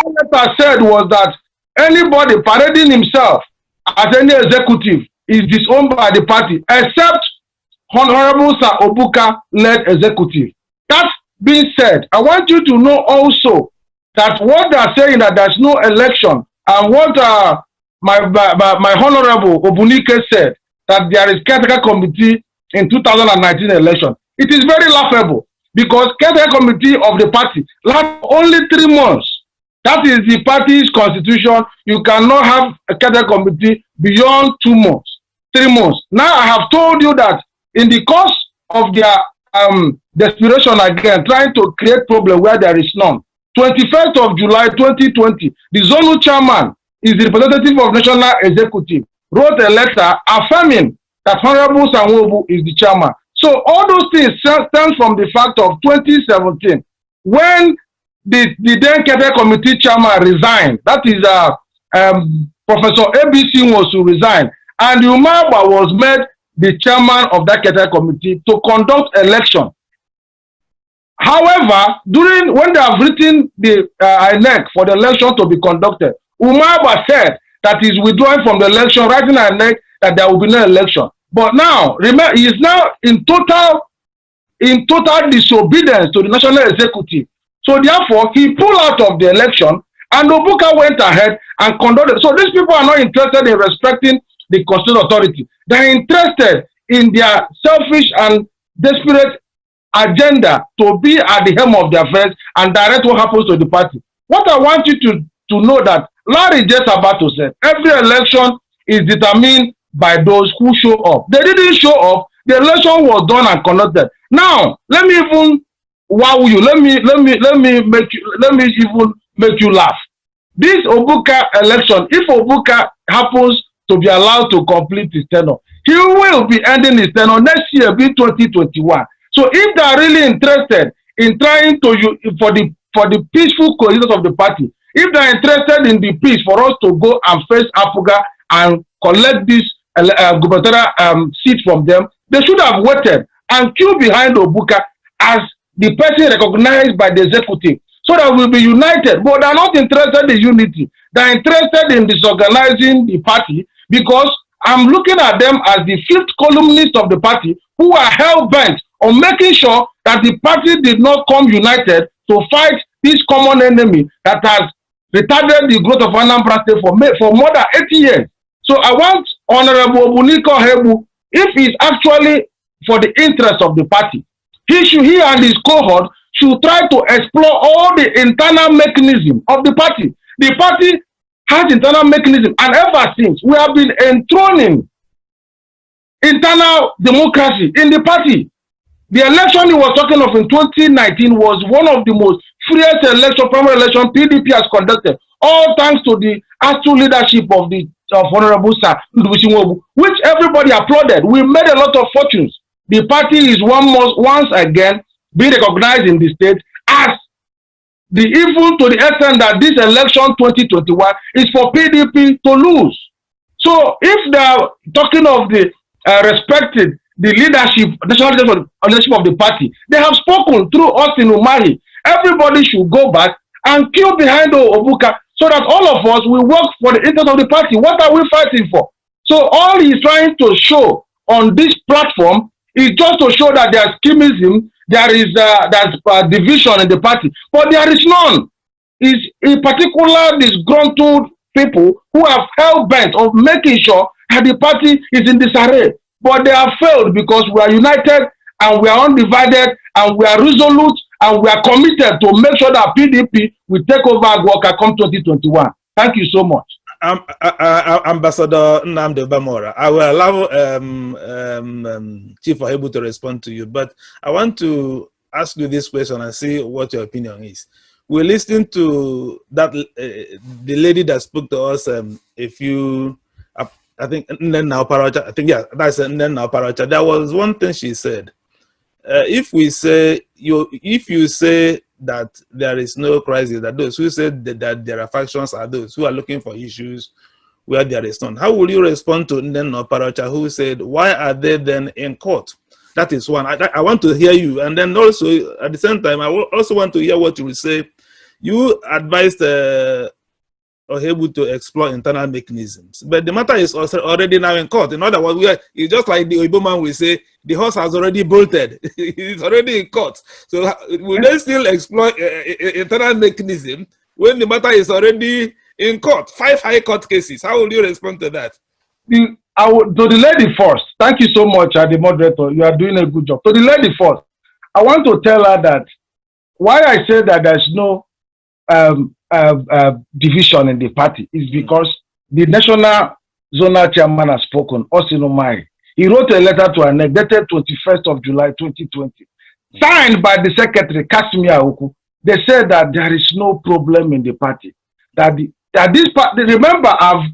What I said was that anybody parading himself as any executive is disowned by the party, except Honorable Sir Obuka-led executive. That being said, I want you to know also that what they are saying that there's no election, and what my Honorable Obunike said, that there is caretaker committee in 2019 election. It is very laughable because caretaker committee of the party lasts only 3 months. That is the party's constitution. You cannot have a caretaker committee beyond 2 months, 3 months. Now I have told you that in the course of their desperation again, trying to create problem where there is none. 21st of July 2020, the zonal chairman is the representative of National Executive, wrote a letter affirming that Honorable Sanwo-Obu is the chairman. So all those things stem from the fact of 2017, when the then caretaker committee chairman resigned. That is Professor ABC was to resign, and Umaba was made the chairman of that caretaker committee to conduct election. However, when they have written the INEC for the election to be conducted, Umaba said that he's withdrawing from the election, writing INEC that there will be no election. But now, remember, he is now in total disobedience to the national executive. So therefore, he pulled out of the election, and Obuka went ahead and conducted. So these people are not interested in respecting the constitutional authority. They are interested in their selfish and desperate agenda to be at the helm of their affairs and direct what happens to the party. What I want you to know that Larry just about to say, every election is determined by those who show up. They didn't show up. The election was done and conducted. Now, let me even wow you. Let me even make you laugh. This Obuka election, if Obuka happens to be allowed to complete his tenure, he will be ending his tenure next year, be 2021. So if they are really interested in trying to for the peaceful coexistence of the party, if they are interested in the peace for us to go and face Apuga and collect this gubernatorial seat from them, they should have waited and queue behind Obuka as the person recognized by the executive, so that we'll be united. But they are not interested in unity. They are interested in disorganizing the party, because I'm looking at them as the fifth columnist of the party who are hell-bent on making sure that the party did not come united to fight this common enemy that has retarded the growth of Anambra State for more than 80 years. So I want Honorable Obunike Ohaegbu, if he's actually for the interest of the party, he and his cohort should try to explore all the internal mechanism of the party. The party has internal mechanism, and ever since we have been enthroning internal democracy in the party. The election he was talking of in 2019 was one of the most freest primary election PDP has conducted, all thanks to the actual leadership of Honorable Sir, which everybody applauded. We made a lot of fortunes. The party is once again being recognized in the state as even to the extent that this election 2021 is for PDP to lose. So if they are talking of the respected the leadership, national leadership of the party, they have spoken through Austin Omahe. Everybody should go back and queue behind Obuka, so that all of us will work for the interest of the party. What are we fighting for? So all he's trying to show on this platform is just to show that there's schemism, there's division in the party, but there is none. Is in particular disgruntled people who have hell-bent of making sure that the party is in disarray. But they have failed, because we are united and we are undivided and we are resolute and we are committed to make sure that PDP will take over Agwoka come 2021. Thank you so much. Ambassador Nnamdi Bamora, I will allow Chief Ohaegbu to respond to you, but I want to ask you this question and see what your opinion is. We're listening to that the lady that spoke to us a few, I think, now Paracha. I think that's now Paracha. There was one thing she said. If you say that there is no crisis, that those who said that there are factions are those who are looking for issues where there is none. How will you respond to Nden Paracha, who said, why are they then in court? That is one. I want to hear you. And then also, at the same time, I also want to hear what you will say. You advised Ohaegbu to explore internal mechanisms. But the matter is also already now in court. In other words, it's just like the Oyibo man will say, the horse has already bolted. It's already in court. So will they still explore internal mechanism when the matter is already in court? 5 high court cases. How will you respond to that? To the lady first. Thank you so much, the moderator. You are doing a good job. To the lady first, I want to tell her that why I say that there's no division in the party is because the national zonal chairman has spoken, Osinomai. He wrote a letter to ANEC dated 21st of July 2020, signed by the secretary, Kasimia Oku. They said that there is no problem in the party. That this party, remember, I've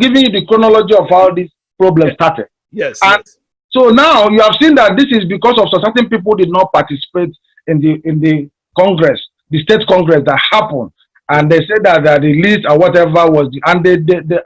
given you the chronology of how this problem started. Yes. And so now you have seen that this is because of certain people did not participate in the Congress, the state Congress that happened. And they said that the list or whatever was, and they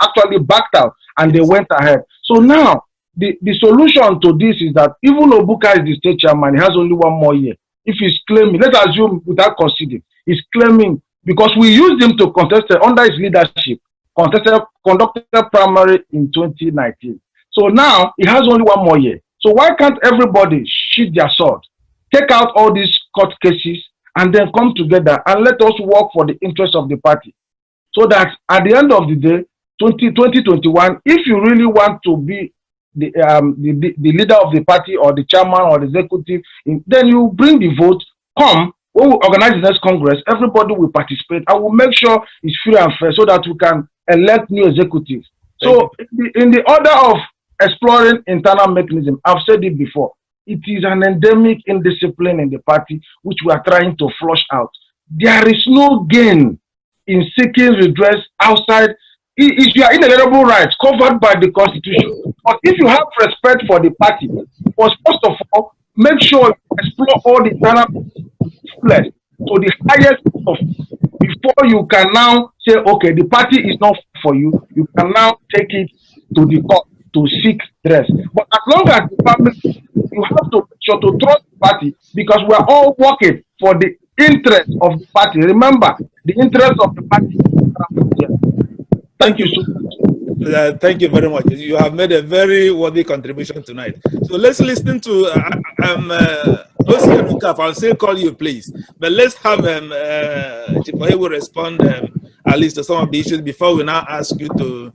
actually backed out and they went ahead. So now the solution to this is that even Obuka is the state chairman, he has only 1 more year. If he's claiming, let's assume without conceding, he's claiming because we used him to contest under his leadership, conducted primary in 2019. So now he has only 1 more year. So why can't everybody sheath their sword, take out all these court cases, and then come together and let us work for the interest of the party? So that at the end of the day, 2021, if you really want to be the leader of the party or the chairman or the executive, then you bring the vote, come, when we organize the next Congress, everybody will participate. I will make sure it's free and fair so that we can elect new executives. So in the order of exploring internal mechanism, I've said it before, it is an endemic indiscipline in the party which we are trying to flush out. There is no gain in seeking redress outside. If you are inalienable rights covered by the Constitution, but if you have respect for the party, first of all, make sure you explore all the internal flesh to the highest of before you can now say, okay, the party is not for you. You can now take it to the court to seek redress. But as long as the family, you have to make sure to trust the party because we are all working for the interest of the party. Remember, the interest of the party. Thank you so much. Thank you very much. You have made a very worthy contribution tonight. So let's listen to Ohaegbu. I'll still call you, please. But let's have Chief Ohaegbu respond at least to some of the issues before we now ask you to.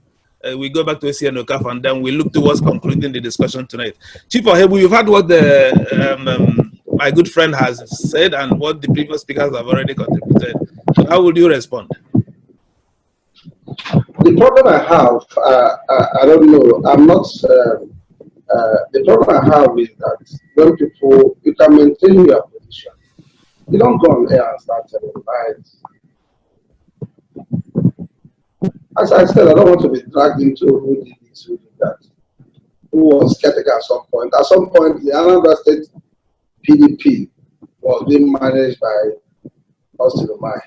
We go back to Ohaegbu and then we look towards concluding the discussion tonight. Chief Ohaegbu, you've heard what my good friend has said and what the previous speakers have already contributed. So how would you respond? The problem I have, I don't know, I'm not, the problem I have is that when people, you can maintain your position. You don't go on air and start telling lies. As I said, I don't want to be dragged into who did this, who did that, who was skeptical at some point. At some point, the Anambra State PDP was being managed by Ohaegbu.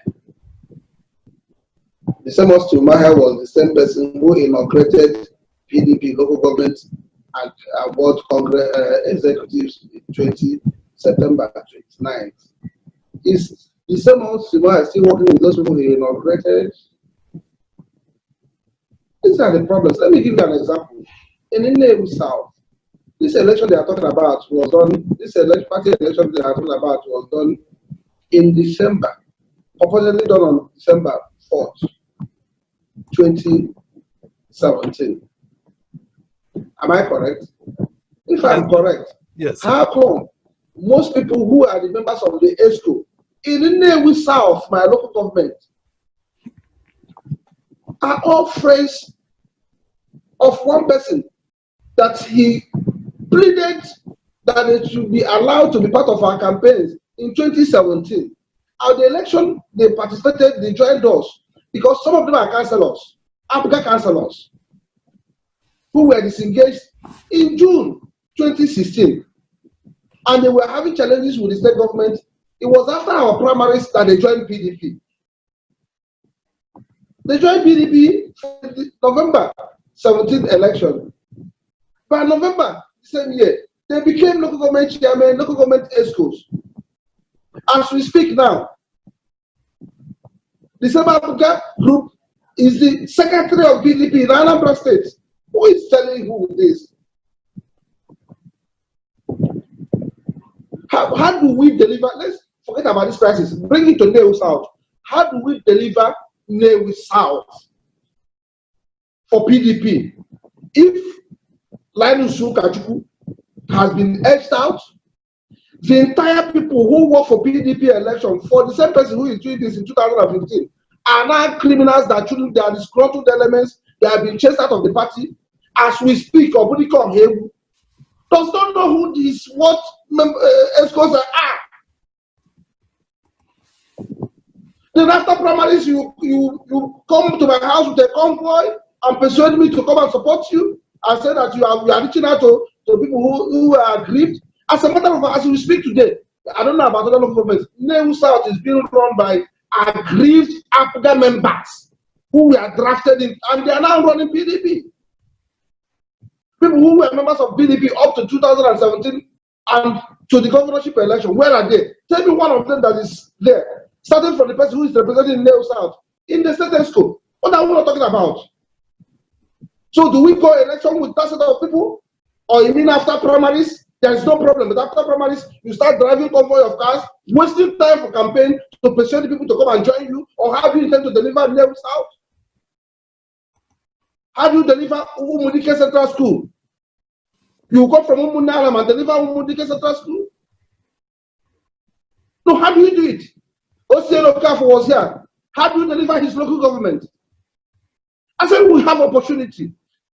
The same Ohaegbu was the same person who inaugurated PDP local government and award Congress executives in September 29th. Is the same Ohaegbu still working with those people he inaugurated? These are the problems. Let me give you an example. In Elombah South, this election they are talking about was done, party election they are talking about was done in December, purportedly done on December 4th, 2017. Am I correct? If I'm correct, yes. How come most people who are the members of the ESCO in Elombah South, my local government, are all friends of one person that he pleaded that it should be allowed to be part of our campaigns in 2017. At the election, they participated, they joined us, because some of them are councillors, Africa councillors, who were disengaged in June 2016. And they were having challenges with the state government. It was after our primaries that they joined PDP. They joined PDP for the November 17th election. By November the same year, they became local government chairman, local government ESCOs. As we speak now, the South Africa group is the secretary of PDP in Anambra State. Who is telling who this? How do we deliver? Let's forget about this crisis. Bring it to Neo South. How do we deliver Neo South for PDP? If Linus Kachuku has been edged out, the entire people who work for PDP election for the same person who is doing this in 2015 are now criminals that shouldn't, they are disgruntled elements, they have been chased out of the party. As we speak, Obunike Ohaegbu does not know who these what escorts are. Then after primaries, you come to my house with a convoy and persuade me to come and support you. I said that you are reaching out to people who are aggrieved. As a matter of fact, as we speak today, I don't know about other local governments. Neo South is being run by aggrieved African members who were drafted in, and they are now running PDP. People who were members of PDP up to 2017 and to the governorship election, where are they? Tell me one of them that is there, starting from the person who is representing Neo South in the state school. What are we not talking about? So do we go election with that set of people? Or you mean after primaries? There is no problem. But after primaries, you start driving convoy of cars, wasting time for campaign to persuade people to come and join you, or how do you intend to deliver Neo South? How do you deliver Obunike Central School? You come from Umunnalam and deliver Obunike Central School? No, how do you do it? Osielo Kafo was here. How do you deliver his local government? I said we have opportunity.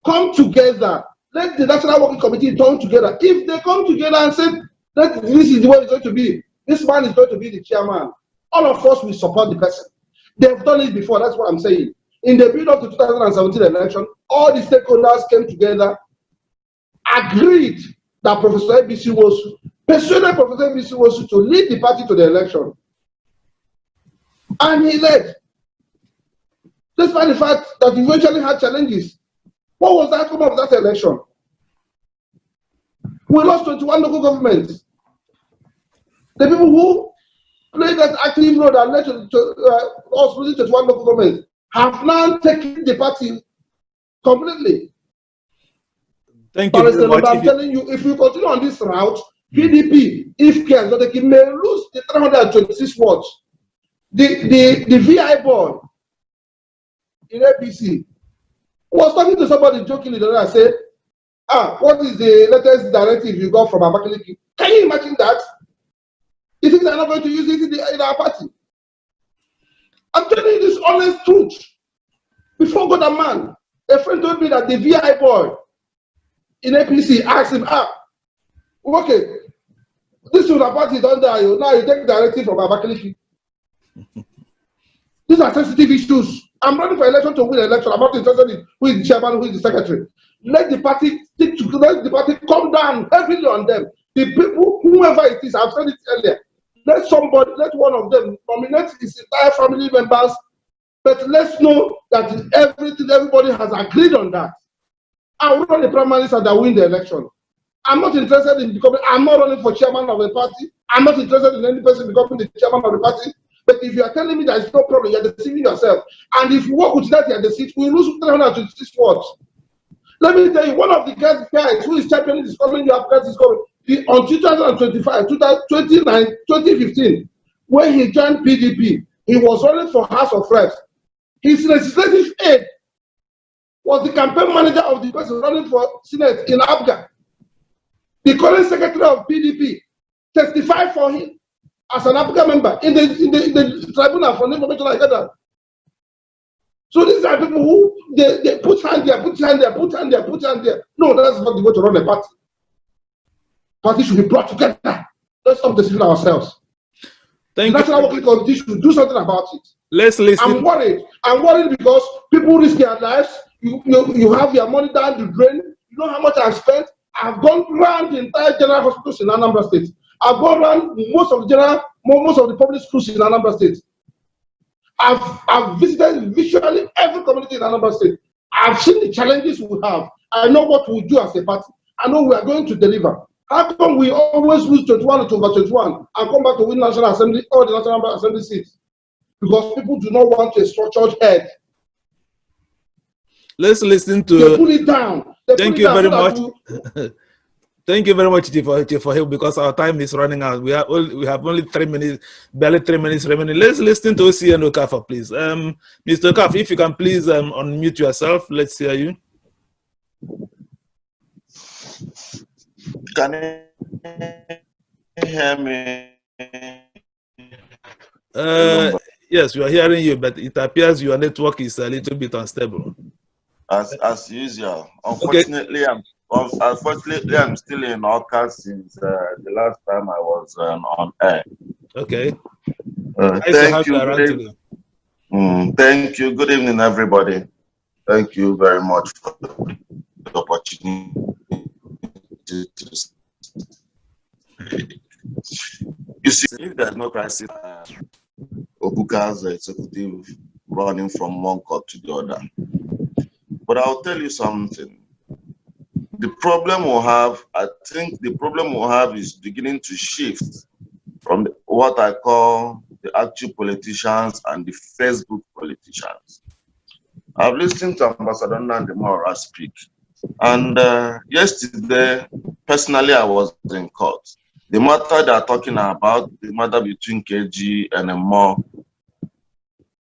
Come together. Let the National Working Committee come together. If they come together and say that this is the way it's going to be, this man is going to be the chairman, all of us will support the person. They've done it before, that's what I'm saying. In the build up to 2017 election, all the stakeholders came together, agreed that Professor ABC was persuaded Professor ABC was to lead the party to the election. And he led. Despite the fact that he eventually had challenges. What was the outcome of that election? We lost 21 local governments. The people who played that active role that led to us losing 21 local governments have now taken the party completely. Thank you very much. I'm telling you, if you continue on this route, PDP, if care, they may lose the 326 votes. The VI board in APC was talking to somebody jokingly the other day. I said, what is the latest directive you got from Abakaliki? Can you imagine that? You think they're not going to use it in our party? I'm telling you this honest truth. Before God and man, a friend told me that the VI boy in APC asked him, okay, this is our party don't die. Now you take directive from Abakaliki. These are sensitive issues. I'm running for election to win election. I'm not interested in who is the chairman, who is the secretary. Let the party stick to, let the party come down heavily on them. The people, whoever it is, I've said it earlier. Let one of them nominate his entire family members, but let's know that everybody has agreed on that. I will run the primaries and I win the election. I'm not interested in becoming, I'm not running for chairman of the party. I'm not interested in any person becoming the chairman of the party. But if you are telling me there is no problem, you're deceiving yourself. And if you work with that, you're deceived, we lose 326 votes. Let me tell you, one of the guys who is championing this calling you Africans is called on 2015, when he joined PDP, he was running for House of Reps. His legislative aide was the campaign manager of the person running for Senate in Abga. The current secretary of PDP testified for him as an African member in the tribunal for information like that. So these are people who they put hand there, put hand there, put hand there, put hand there. No, that's not the way to run a party. Party should be brought together. Let's stop deceiving ourselves. The National Working Committee should do something about it. Let's listen. I'm worried. I'm worried because people risk their lives. You have your money down the drain. You know how much I've spent. I've gone around the entire general hospitals in Anambra State. I've gone around most of the public schools in Anambra State. I've visited virtually every community in Anambra State. I've seen the challenges we have. I know what we do as a party. I know we are going to deliver. How come we always lose 21 to over 21 and come back to win National Assembly or the National Assembly seats? Because people do not want a structured head. Let's listen to. They pull it down. Thank you very much. Thank you very much, Chief, for help, because our time is running out. We have only 3 minutes, barely 3 minutes remaining. Let's listen to OC and Okafor, please. Mr. Okafor, if you can please unmute yourself. Let's hear you. Can you hear me? Yes, we are hearing you, but it appears your network is a little bit unstable. As usual. Unfortunately, okay. I'm still in Oka since the last time I was on air. Okay. Thank you. Thank you. Good evening, everybody. Thank you very much for the opportunity You see, if there's no crisis, Obuka's executive running from one court to the other. But I'll tell you something. The problem we'll have, I think the problem we'll have is beginning to shift from what I call the actual politicians and the Facebook politicians. I've listened to Ambassador Nandimora speak. And yesterday, personally, I was in court. The matter they're talking about, the matter between KG and Mo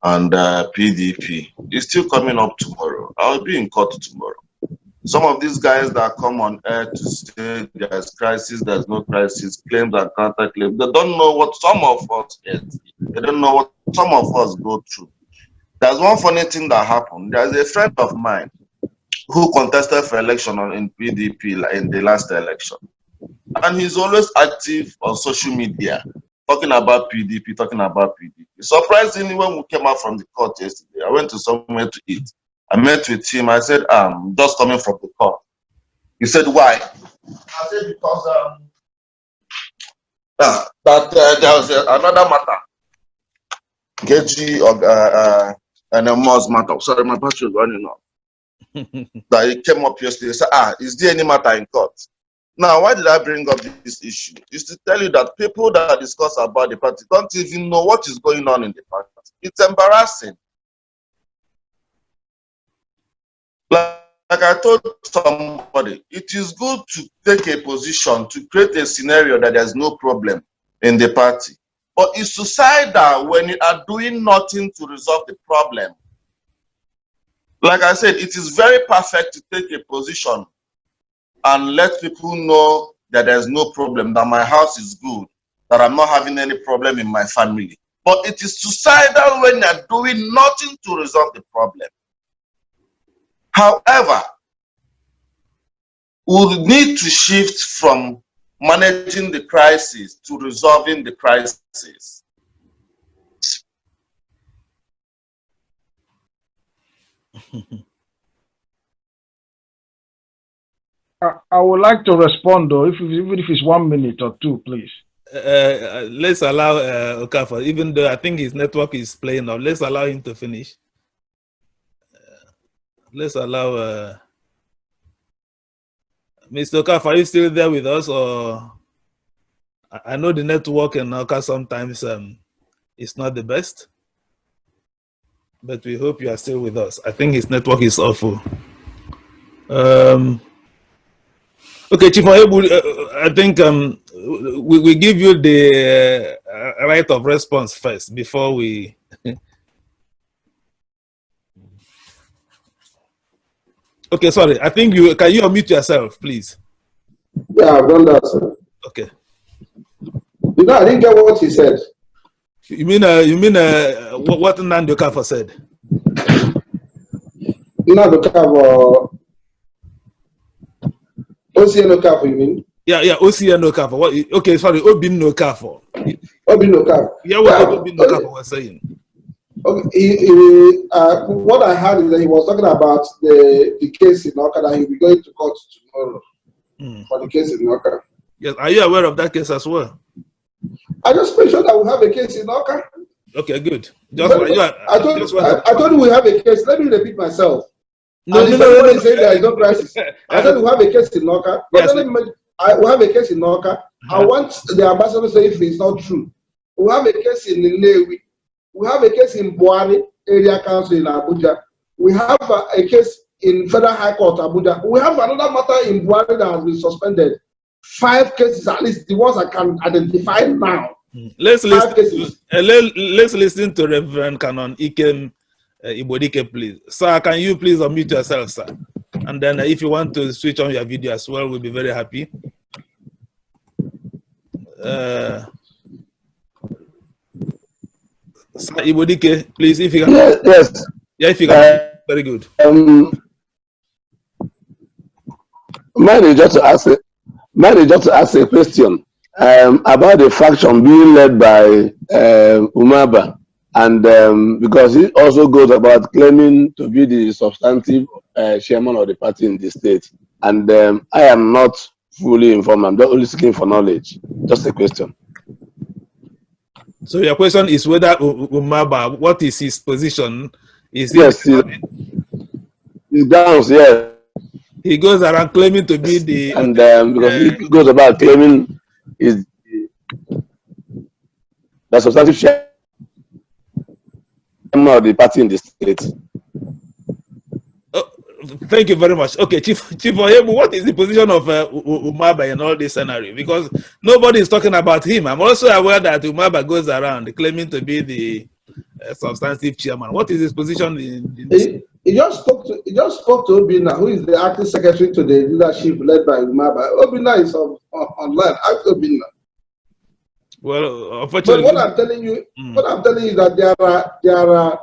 and PDP, is still coming up tomorrow. I'll be in court tomorrow. Some of these guys that come on air to say there's crisis, there's no crisis, claims and counter-claims, they don't know what some of us get. They don't know what some of us go through. There's one funny thing that happened. There's a friend of mine who contested for election in PDP in the last election. And he's always active on social media, talking about PDP, talking about PDP. Surprisingly, when we came out from the court yesterday, I went to somewhere to eat. I met with him. I said, I'm just coming from the court. He said, why? I said, because there was another matter. KG and a Mo's matter. Sorry, my pastor is running off. That he came up yesterday and said, is there any matter in court? Now, why did I bring up this issue? It's to tell you that people that discuss about the party don't even know what is going on in the party. It's embarrassing. Like I told somebody, it is good to take a position to create a scenario that there's no problem in the party. But it's suicidal when you are doing nothing to resolve the problem. Like I said, it is very perfect to take a position and let people know that there's no problem, that my house is good, that I'm not having any problem in my family. But it is suicidal when you're doing nothing to resolve the problem. However, we need to shift from managing the crisis to resolving the crisis. I would like to respond though, even if it's 1 minute or two, please. Let's allow Okafor, even though I think his network is playing out, let's allow him to finish. Let's allow Mr. Okafor, are you still there with us? Or I know the network in Oka sometimes it's not the best, but we hope you are still with us. I think his network is awful. Okay, Chief Ohaegbu, I think we give you the right of response first before we. Okay, sorry. I think can you unmute yourself, please? Yeah, I've done that, sir. Okay. You know, I didn't get what he said. You mean what Nandi Okafor said? Not the cover. OCN no cover, you mean? Yeah, OCN no cover. What? Okay, sorry, Obin no cover. Obin no cover. Yeah, what Obin no cover was saying. Okay, what I heard is that he was talking about the case in Oka, that he'll be going to court tomorrow for the case in Oka. Yes, are you aware of that case as well? I just made sure that we have a case in Oka. Okay, good. I told you we have a case. Let me repeat myself. No. Saying there is no crisis. I said we have a case in Oka. Yes, we have a case in Oka. I want the ambassador to say if it's not true. We have a case in Nnewi. We have a case in Buhari Area Council in Abuja. We have a case in Federal High Court Abuja. We have another matter in Buhari that has been suspended. 5 cases, at least the ones I can identify now. Let's listen to Reverend Canon Ikem Ibodike, please. Sir, can you please unmute yourself, sir? And then if you want to switch on your video as well, we'll be very happy. Sir Ibodike, please, if you can. Yes. Yeah, if you can. Very good. Mine is just to ask a question about the faction being led by Umaba, and because he also goes about claiming to be the substantive chairman of the party in the state, and I am not fully informed. I'm just only seeking for knowledge. Just a question. So your question is whether Umaba, what is his position? Is yes, he's down. Yeah. He goes around claiming to be the and because he goes about claiming is the substantive chairman of the party in the state. Oh, thank you very much. Okay, Chief Ohaegbu, what is the position of Umaba in all this scenario? Because nobody is talking about him. I'm also aware that Umaba goes around claiming to be the substantive chairman. What is his position in this? He just spoke to Obina, who is the acting secretary to the leadership led by Umaba. Obina is online. Ask Obina. Well, unfortunately, but what I'm telling you is that there are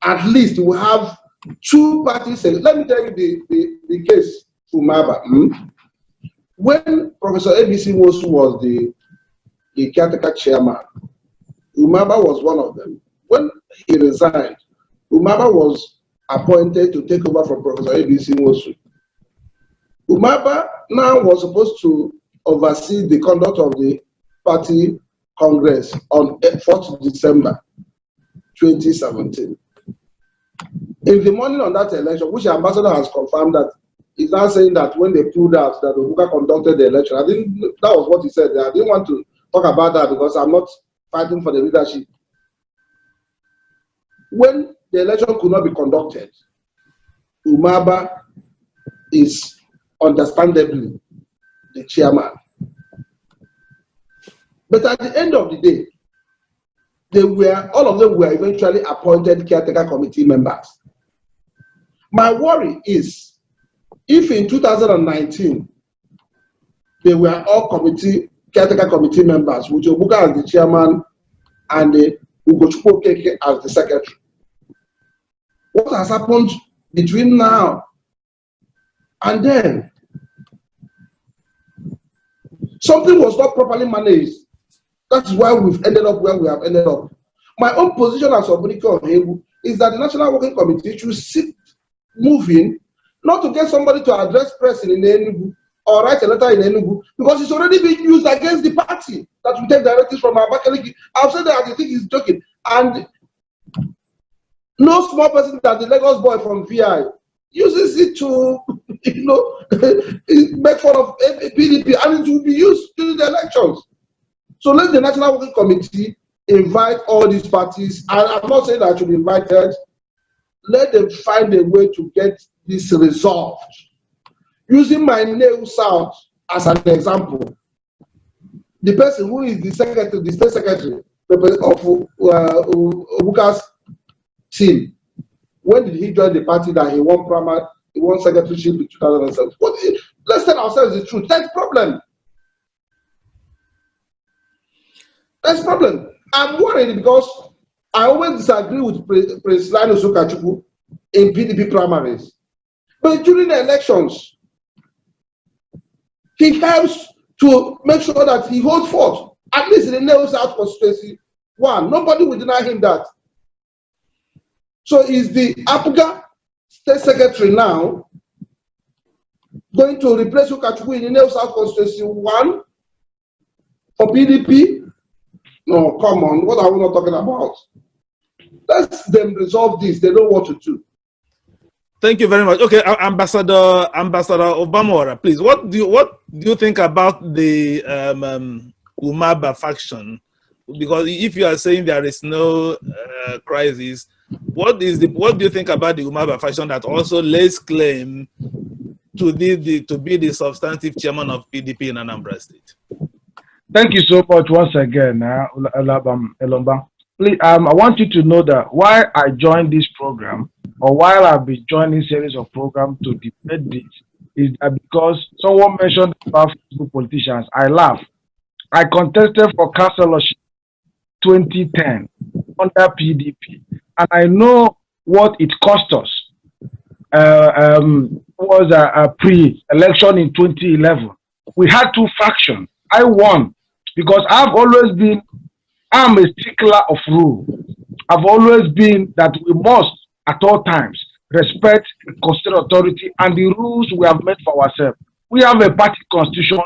at least we have 2 parties. Let me tell you the case Umaba. When Professor ABC was the caretaker chairman, Umaba was one of them. When he resigned, Umaba was appointed to take over from Professor ABC Nwosu. Umaba now was supposed to oversee the conduct of the party congress on 4th December 2017. In the morning on that election, which the ambassador has confirmed that he's now saying that when they pulled out that Obuka conducted the election. That was what he said. I didn't want to talk about that because I'm not fighting for the leadership. When the election could not be conducted, Umaba is understandably the chairman. But at the end of the day, all of them were eventually appointed caretaker committee members. My worry is, if in 2019, they were all caretaker committee members, with Obuka as the chairman and Ugochukwu Okeke as the secretary, what has happened between now and then? Something was not properly managed. That's why we've ended up where we have ended up. My own position as Obunike Ohaegbu is that the National Working Committee should sit moving, not to get somebody to address press in Enugu or write a letter in Enugu, because it's already being used against the party that we take directives from our Abakaliki. I've said that I think he's joking. And no small person that the Lagos boy from VI uses it to, make fun of PDP, and it will be used during the elections. So let the National Working Committee invite all these parties, and I'm not saying that I should be invited. Let them find a way to get this resolved. Using my name South as an example, the person who is the secretary, the state secretary of Obuka's team, when did he join the party that he won secretaryship in 2007? Let's tell ourselves the truth. That's the problem. That's the problem. I'm worried because I always disagree with Prince Linus Ukachukwu in PDP primaries. But during the elections, he helps to make sure that he holds forth, at least in the Neo South constituency 1. Nobody will deny him that. So is the APGA State Secretary now going to replace Ukachukwu in the Neo South constituency 1 for PDP? No, come on, what are we not talking about? Let them resolve this. They know what to do. Thank you very much. Okay, Ambassador Obamora, please. What do you think about the Umaba faction? Because if you are saying there is no crisis, what do you think about the Umaba faction that also lays claim to be the substantive chairman of PDP in Anambra State? Thank you so much once again, Elombah. Please, I want you to know that why I joined this program, or while I've been joining series of programs to debate this, is that because someone mentioned about Facebook politicians, I laugh. I contested for councillorship 2010 under PDP, and I know what it cost us. Was a pre-election in 2011. We had 2 factions. I won because I'm a stickler of rule. I've always been that we must, at all times, respect the constitutional authority and the rules we have made for ourselves. We have a party constitution.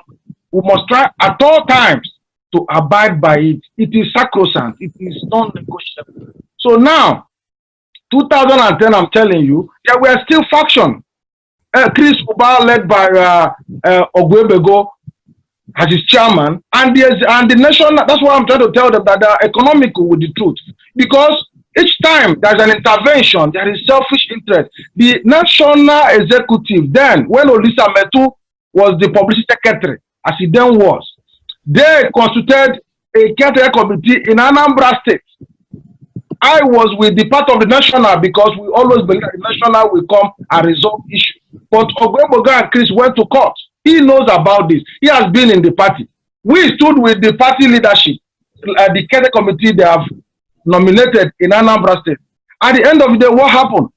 We must try at all times to abide by it. It is sacrosanct. It is non-negotiable. So now, 2010, I'm telling you, there were still factions. Chris Uba, led by Ohaegbu, as his chairman, and the nation. That's why I'm trying to tell them that they are economical with the truth. Because each time there's an intervention, there is selfish interest. The national executive then, when Olisa Metu was the publicity secretary, as he then was, they constituted a caretaker committee in Anambra State. I was with the part of the national because we always believe that the national will come and resolve issues. But Ohaegbu and Chris went to court. He knows about this. He has been in the party. We stood with the party leadership, the caretaker committee they have nominated in Anambra State. At the end of the day, what happened?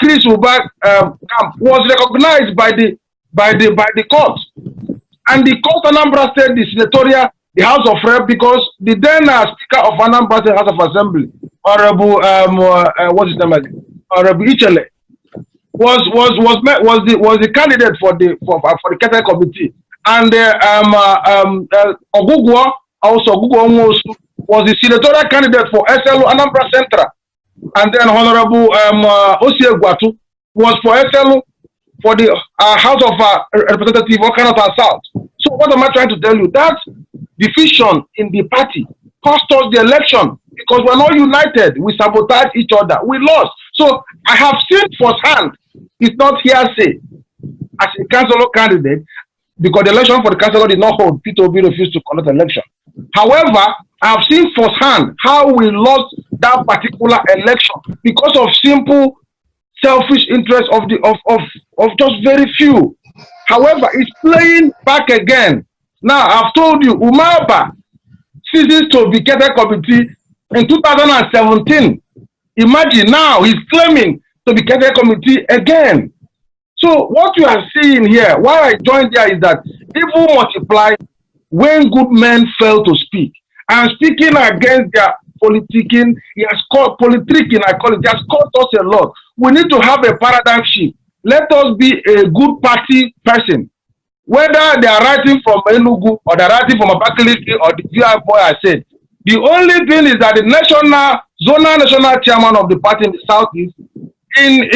Chris Uba was recognized by the court, and the court Anambra State, the senatorial, the House of Rep, because the then Speaker of Anambra State House of Assembly, Honorable what's his name again? Honorable Ichele, was the candidate for the caretaker committee, and Ogugwo was the senatorial candidate for SLO Anambra Central, and then Honorable Ohaegbu was for SLO for the House of Representative Okanoto and South. So what am I trying to tell you? That division in the party cost us the election because we're not united. We sabotage each other. We lost. So I have seen firsthand. It's not hearsay. As a councillor candidate, because the election for the councillor did not hold, Peter Obi refused to conduct election. However, I have seen firsthand how we lost that particular election because of simple selfish interest of just very few. However, it's playing back again. Now, I've told you, Umaba ceases to be caretaker committee in 2017. Imagine now he's claiming to be caretaker committee again. So what you are seeing here, why I joined here, is that evil multiply when good men fail to speak. I'm speaking against their politicking. He has called politicking, I call it. He has cost us a lot. We need to have a paradigm shift. Let us be a good party person. Whether they are writing from Enugu or they are writing from Abakaliki or the VI boy I said. The only thing is that the zonal national chairman of the party in the southeast, in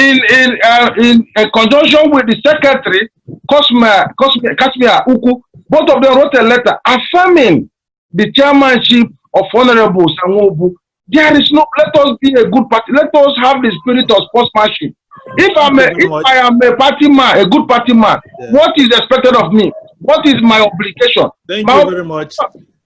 conjunction with the secretary, Kasmia Uku, both of them wrote a letter affirming the chairmanship of Honorable Sanwo-Obu. There is no, let us be a good party. Let us have the spirit of sportsmanship. If I am a party man, a good party man, what is expected of me? What is my obligation? Thank you very much.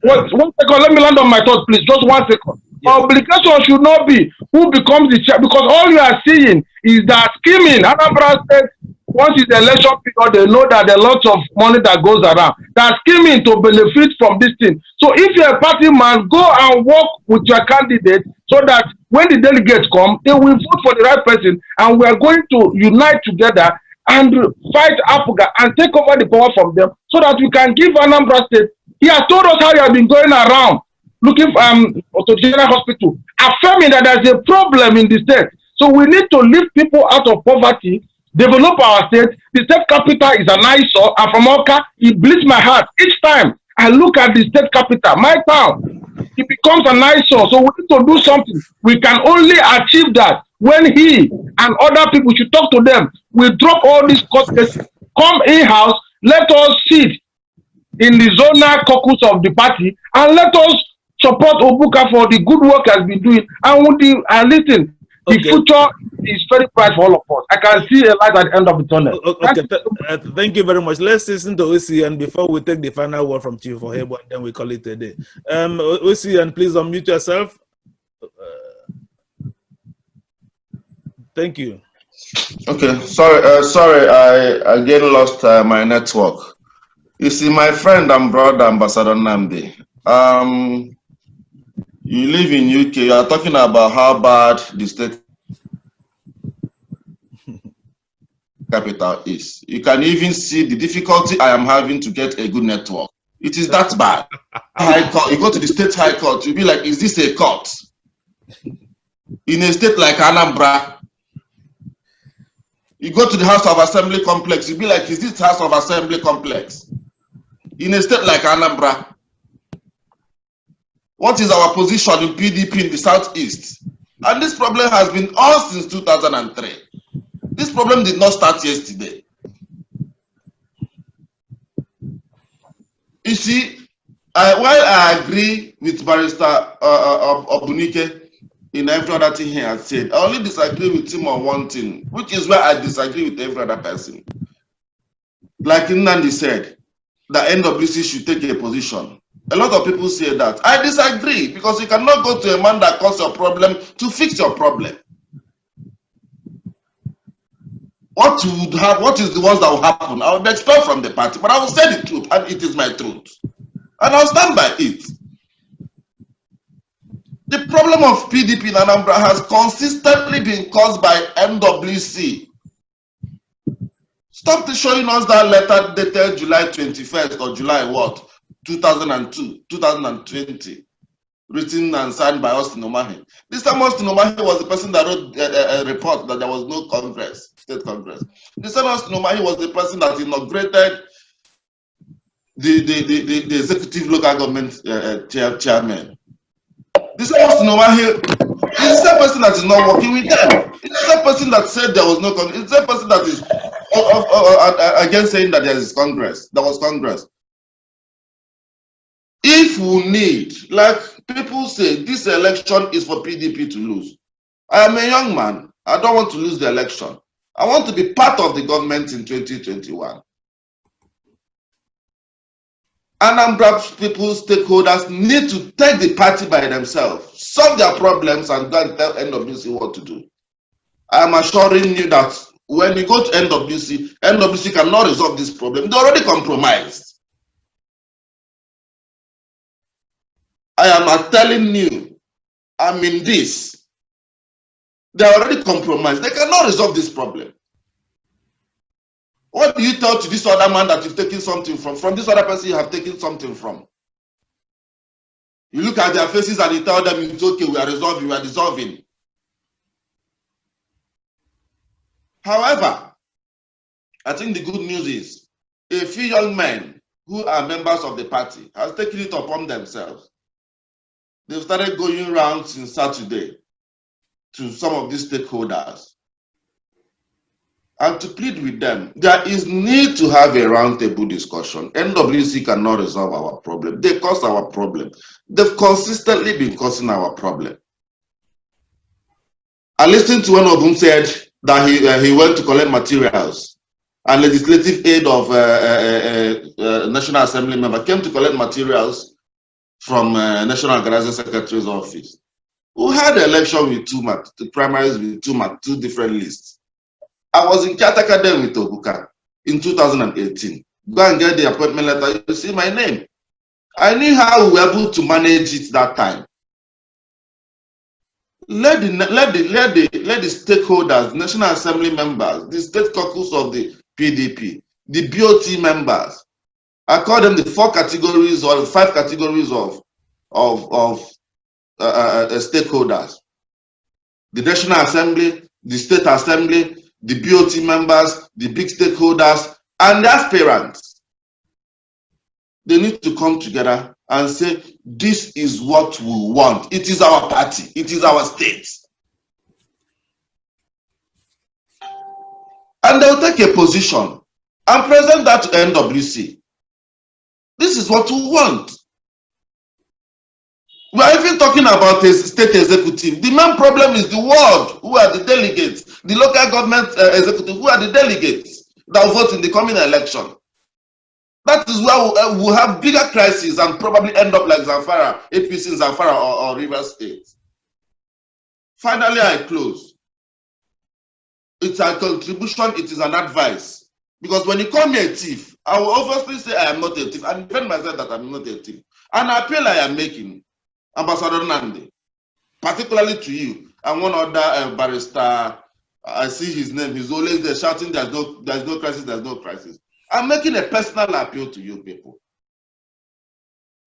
1 second, let me land on my thought, please. Just 1 second. My obligation should not be who becomes the chair, because all you are seeing is that scheming. Anambra State, once it's the election period, they know that there are lots of money that goes around. They're scheming to benefit from this thing. So if you're a party man, go and work with your candidate so that when the delegates come, they will vote for the right person, and we are going to unite together and fight Africa and take over the power from them so that we can give Anambra State. He has told us how he has been going around looking for to the general hospital, affirming that there's a problem in the state. So we need to lift people out of poverty, develop our state. The state capital is an eyesore, and from Oka, it bleeds my heart each time I look at the state capital, my town. It becomes an eyesore. So we need to do something. We can only achieve that when he and other people should talk to them. We drop all these court cases, come in-house, let us sit in the zonal caucus of the party, and let us support Obuka for the good work he has been doing. And listen, the future is very bright for all of us. I can see a light at the end of the tunnel. Okay, thank you very much. Let's listen to Osian before we take the final word from Chief Ohaegbu, and then we call it a day. Osian, please unmute yourself. Thank you. Okay, sorry, I again lost my network. You see, my friend and brother, Ambassador Nnamdi, you live in UK, you are talking about how bad the state capital is. You can even see the difficulty I am having to get a good network. It is that bad. High court, you go to the state high court, you'll be like, is this a court? In a state like Anambra, you go to the House of Assembly complex, you'll be like, is this House of Assembly complex? In a state like Anambra, what is our position in PDP in the Southeast? And this problem has been on since 2003. This problem did not start yesterday. You see, while I agree with Barrister Obunike in every other thing he has said, I only disagree with him on one thing, which is where I disagree with every other person. Like Nnamdi said, the NWC should take a position. A lot of people say that. I disagree, because you cannot go to a man that caused your problem to fix your problem. What is the ones that will happen? I will be expelled from the party, but I will say the truth, and it is my truth. And I'll stand by it. The problem of PDP in Anambra has consistently been caused by NWC. Stop showing us that letter dated July 21st or July what? 2020, written and signed by Austin Omahe. This time Austin Omahe was the person that wrote a report that there was no Congress, state Congress. This time Austin Omahe was the person that inaugurated the executive local government chairman. This time Austin Omahe is the same person that is not working with them. It's the same person that said there was no Congress. It's the same person that is against saying that there is Congress. There was Congress. If we need, like people say, this election is for PDP to lose. I am a young man. I don't want to lose the election. I want to be part of the government in 2021. Anambra people, stakeholders need to take the party by themselves, solve their problems, and go and tell NWC what to do. I am assuring you that when you go to NWC, NWC cannot resolve this problem. They already compromised. I am telling you, I mean this. They are already compromised. They cannot resolve this problem. What do you tell to this other man that you've taken something from? From this other person you have taken something from? You look at their faces and you tell them it's okay, we are resolving, we are dissolving. However, I think the good news is a few young men who are members of the party have taken it upon themselves. They've started going around since Saturday to some of these stakeholders and to plead with them. There is need to have a roundtable discussion. NWC cannot resolve our problem. They cause our problem. They've consistently been causing our problem. I listened to one of them said that he went to collect materials, and legislative aid of National Assembly member came to collect materials from National Organizing Secretary's office, who had the election with two primaries with two different lists. I was in Chatakadem with Obuka in 2018. Go and get the appointment letter, you see my name. I knew how we were able to manage it that time. let the stakeholders, National Assembly members, the state caucus of the PDP, the BOT members, I call them the 4 categories or the 5 categories of stakeholders: the National Assembly, the State Assembly, the BOT members, the big stakeholders, and the aspirants. They need to come together and say, this is what we want. It is our party. It is our state. And they'll take a position and present that to NWC. This is what we want. We are even talking about a state executive. The main problem is the ward, who are the delegates, the local government executive, who are the delegates that will vote in the coming election. That is where we'll have bigger crises and probably end up like Zamfara, APC in Zamfara or Rivers State. Finally, I close. It's a contribution, it is an advice. Because when you call me a thief, I will obviously say I am not a thief and defend myself that I'm not a thief. An appeal I am making, Ambassador Nandi, particularly to you and one other barrister, I see his name, he's always there shouting there's no crisis, there's no crisis. I'm making a personal appeal to you people.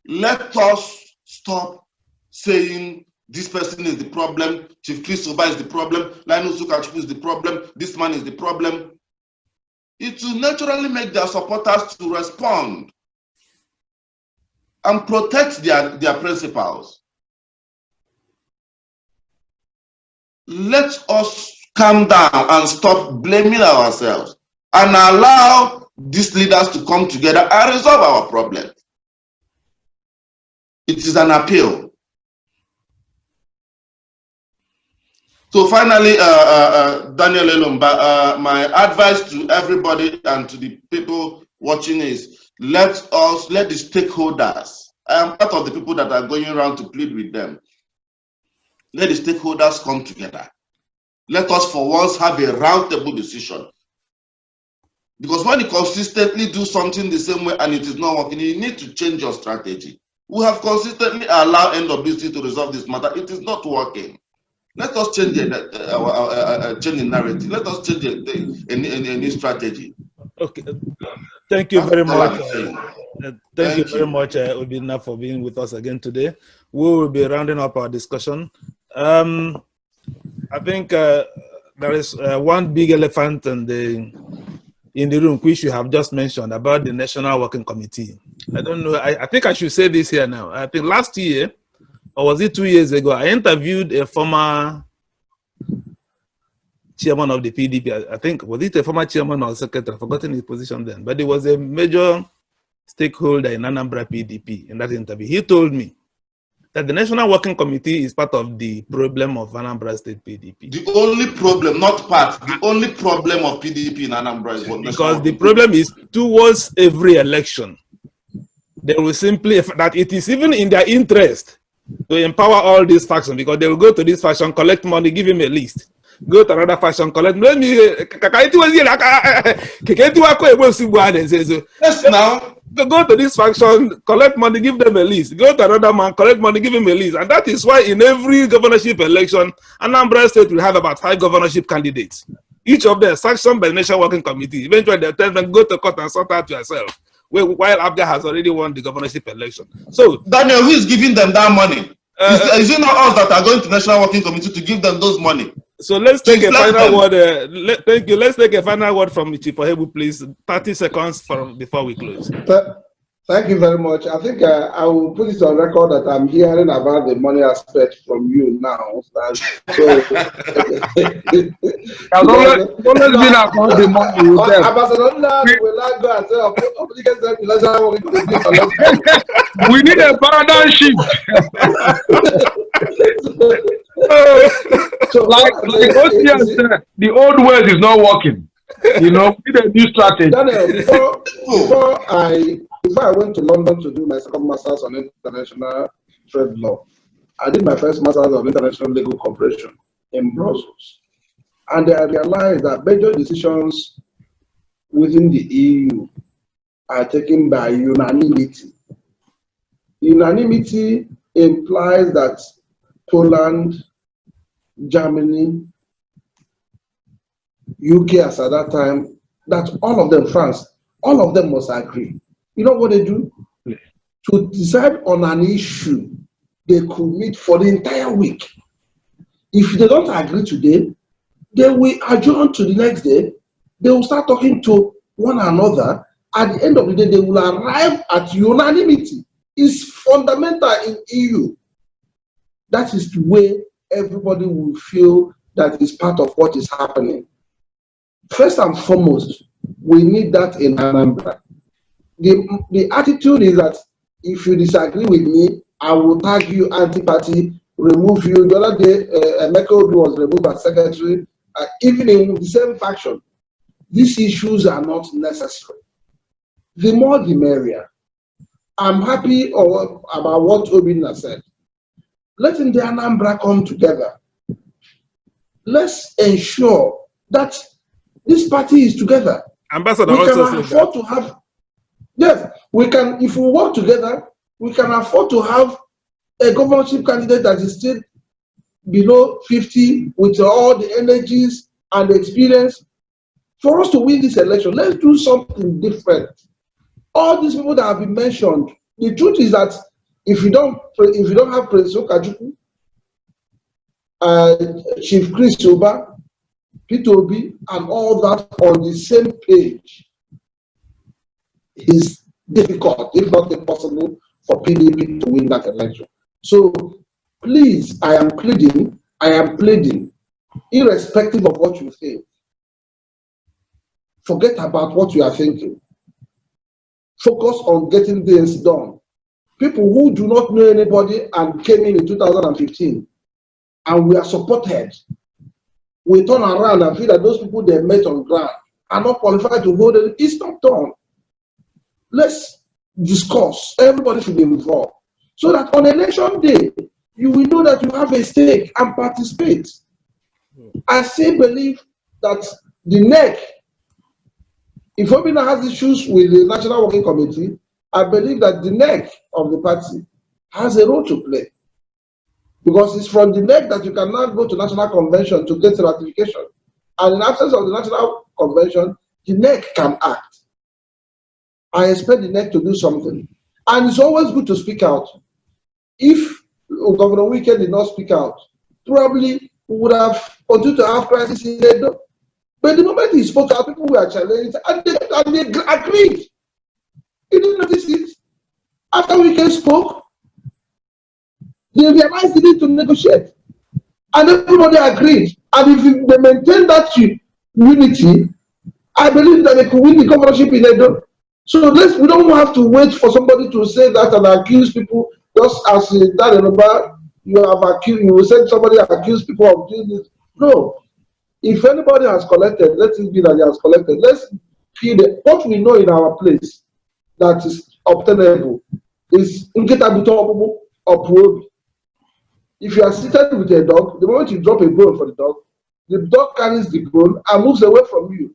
Let us stop saying this person is the problem, Chief Christopher is the problem, Linus Sukachuku is the problem, this man is the problem. It will naturally make their supporters to respond and protect their principles. Let us calm down and stop blaming ourselves and allow these leaders to come together and resolve our problem. It is an appeal. So finally, Daniel Elombah, my advice to everybody and to the people watching is, let the stakeholders, I am part of the people that are going around to plead with them. Let the stakeholders come together. Let us for once have a roundtable decision. Because when you consistently do something the same way and it is not working, you need to change your strategy. We have consistently allowed NWC to resolve this matter. It is not working. Let us change the narrative. Let us change a new strategy. Okay. Thank you very much. Thank you very much, Obinna, for being with us again today. We will be rounding up our discussion. I think there is one big elephant in the room, which you have just mentioned, about the National Working Committee. I don't know. I think I should say this here now. I think last year, or was it 2 years ago, I interviewed a former chairman of the PDP. I think, was it a former chairman or secretary? I've forgotten his position then. But he was a major stakeholder in Anambra PDP in that interview. He told me that the National Working Committee is part of the problem of Anambra State PDP. The only problem, not part, the only problem of PDP in Anambra is what? Because the problem is, towards every election, they will simply, that it is even in their interest to empower all these factions, because they will go to this faction, collect money, give him a list. Go to another faction, collect money. Yes, now. Go to this faction, collect money, give them a list. Go to another man, collect money, give him a list. And that is why in every governorship election, Anambra State will have about 5 governorship candidates. Each of them sanctioned by the National Working Committee. Eventually, they tell them, go to court and sort out yourself. While Abga has already won the governorship election. So, Daniel, who is giving them that money? Is it not us that are going to National Working Committee to give them those money? So let's take a final word. Thank you. Let's take a final word from Chief Ohaegbu, please. 30 seconds before we close. Thank you very much. I think I will put it on record that I'm hearing about the money aspect from you now. So, always been about the money. We need a paradigm shift. So, like OCS said, the old ways is not working. You know, we need a new strategy. Daniel, before I went to London to do my second master's on international trade law, I did my first master's on international legal cooperation in Brussels. And I realized that major decisions within the EU are taken by unanimity. Unanimity implies that Poland, Germany, UK as at that time, that all of them, France, all of them must agree. You know what they do? To decide on an issue, they could meet for the entire week. If they don't agree today, they will adjourn to the next day. They will start talking to one another. At the end of the day, they will arrive at unanimity. It's fundamental in EU. That is the way everybody will feel that is part of what is happening. First and foremost, we need that in Anambra. The attitude is that if you disagree with me, I will tag you anti-party, remove you. The other day, Emeka Obi was removed as secretary, even in the same faction. These issues are not necessary. The more the merrier. I'm happy about what Obinna said. Letting the Anambra come together. Let's ensure that this party is together. Ambassador we also can afford to have, yes, we can, if we work together, we can afford to have a governorship candidate that is still below 50 with all the energies and the experience. For us to win this election, let's do something different. All these people that have been mentioned, the truth is that if you don't have President Okajuku, Chief Chris Oba, P2B, and all that on the same page, is difficult, if not impossible, for PDP to win that election. So please, I am pleading, irrespective of what you think, forget about what you are thinking. Focus on getting things done. People who do not know anybody and came in 2015, and we are supported, we turn around and feel that those people they met on ground are not qualified to hold it. It's not done. Let's discuss. Everybody should be involved. So that on election day, you will know that you have a stake and participate. I still believe that the NEC, if Obinna has issues with the National Working Committee, I believe that the NEC of the party has a role to play. Because it's from the NEC that you can now go to National Convention to get ratification. And in absence of the National Convention, the NEC can act. I expect the NEC to do something. And it's always good to speak out. If Governor Wike did not speak out, probably we would have continued to have crisis in Edo. But the moment he spoke out, people were challenged and they agreed. You didn't notice it? After Wike spoke, they realized they need to negotiate. And everybody agreed. And if they maintain that unity, I believe that they could win the governorship in Edo. So we don't have to wait for somebody to say that and accuse people, just as that Elombah, you will say somebody accuse people of doing this. No. If anybody has collected, let it be that he has collected. Let's feed it. What we know in our place that is obtainable is Nketabuto or Puobi. If you are seated with a dog, the moment you drop a bone for the dog carries the bone and moves away from you.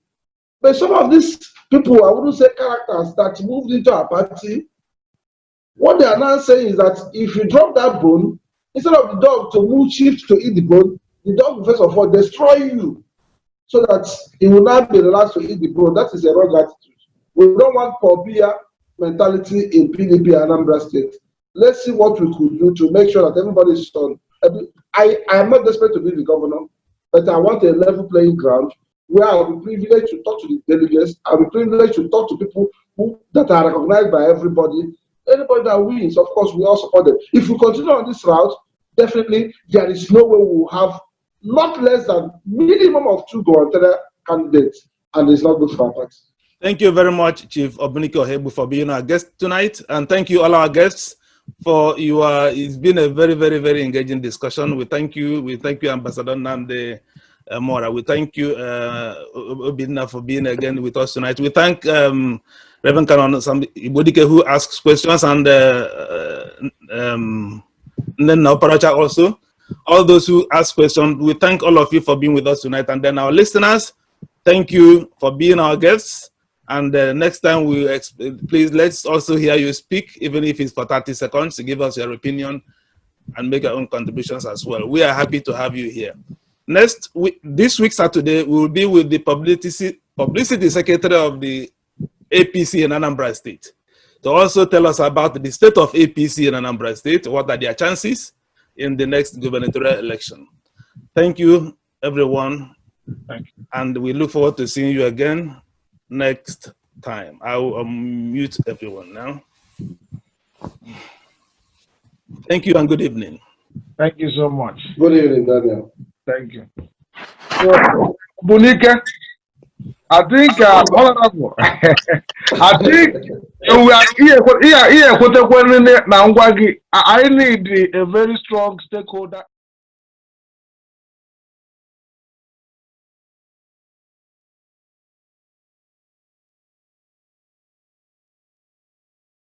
But some of these people, I wouldn't say characters, that moved into our party, what they are now saying is that if you drop that bone, instead of the dog to move shift to eat the bone, the dog will first of all destroy you so that he will not be allowed to eat the bone. That is a wrong attitude. We don't want Pobia mentality in PDP Anambra State. Let's see what we could do to make sure that everybody is done. I am not desperate to be the governor, but I want a level playing ground where I'll be privileged to talk to the delegates. I'll be privileged to talk to people that are recognized by everybody. Anybody that wins, of course, we all support them. If we continue on this route, definitely there is no way we will have not less than minimum of 2 gubernatorial candidates, and it's not good for our party. Thank you very much, Chief Obunike Ohaegbu, for being our guest tonight, and thank you all our guests for it's been a very, very, very engaging discussion. We thank you. We thank you, Ambassador Nnamdi Mora. We thank you, Obinna, for being again with us tonight. We thank Reverend Canon Obunike, who asks questions, and then Oparacha also. All those who ask questions, we thank all of you for being with us tonight. And then our listeners, thank you for being our guests. And next time, please let's also hear you speak, even if it's for 30 seconds, to give us your opinion and make your own contributions as well. We are happy to have you here. Next week, this week Saturday, we will be with the publicity secretary of the APC in Anambra State to also tell us about the state of APC in Anambra State, what are their chances in the next gubernatorial election. Thank you, everyone. Thank you. And we look forward to seeing you again next time. I will mute everyone now. Thank you and good evening. Thank you so much. Good evening, Daniel. Thank you. So, Obunike, I think, Honorable, I think we are here. I need a very strong stakeholder.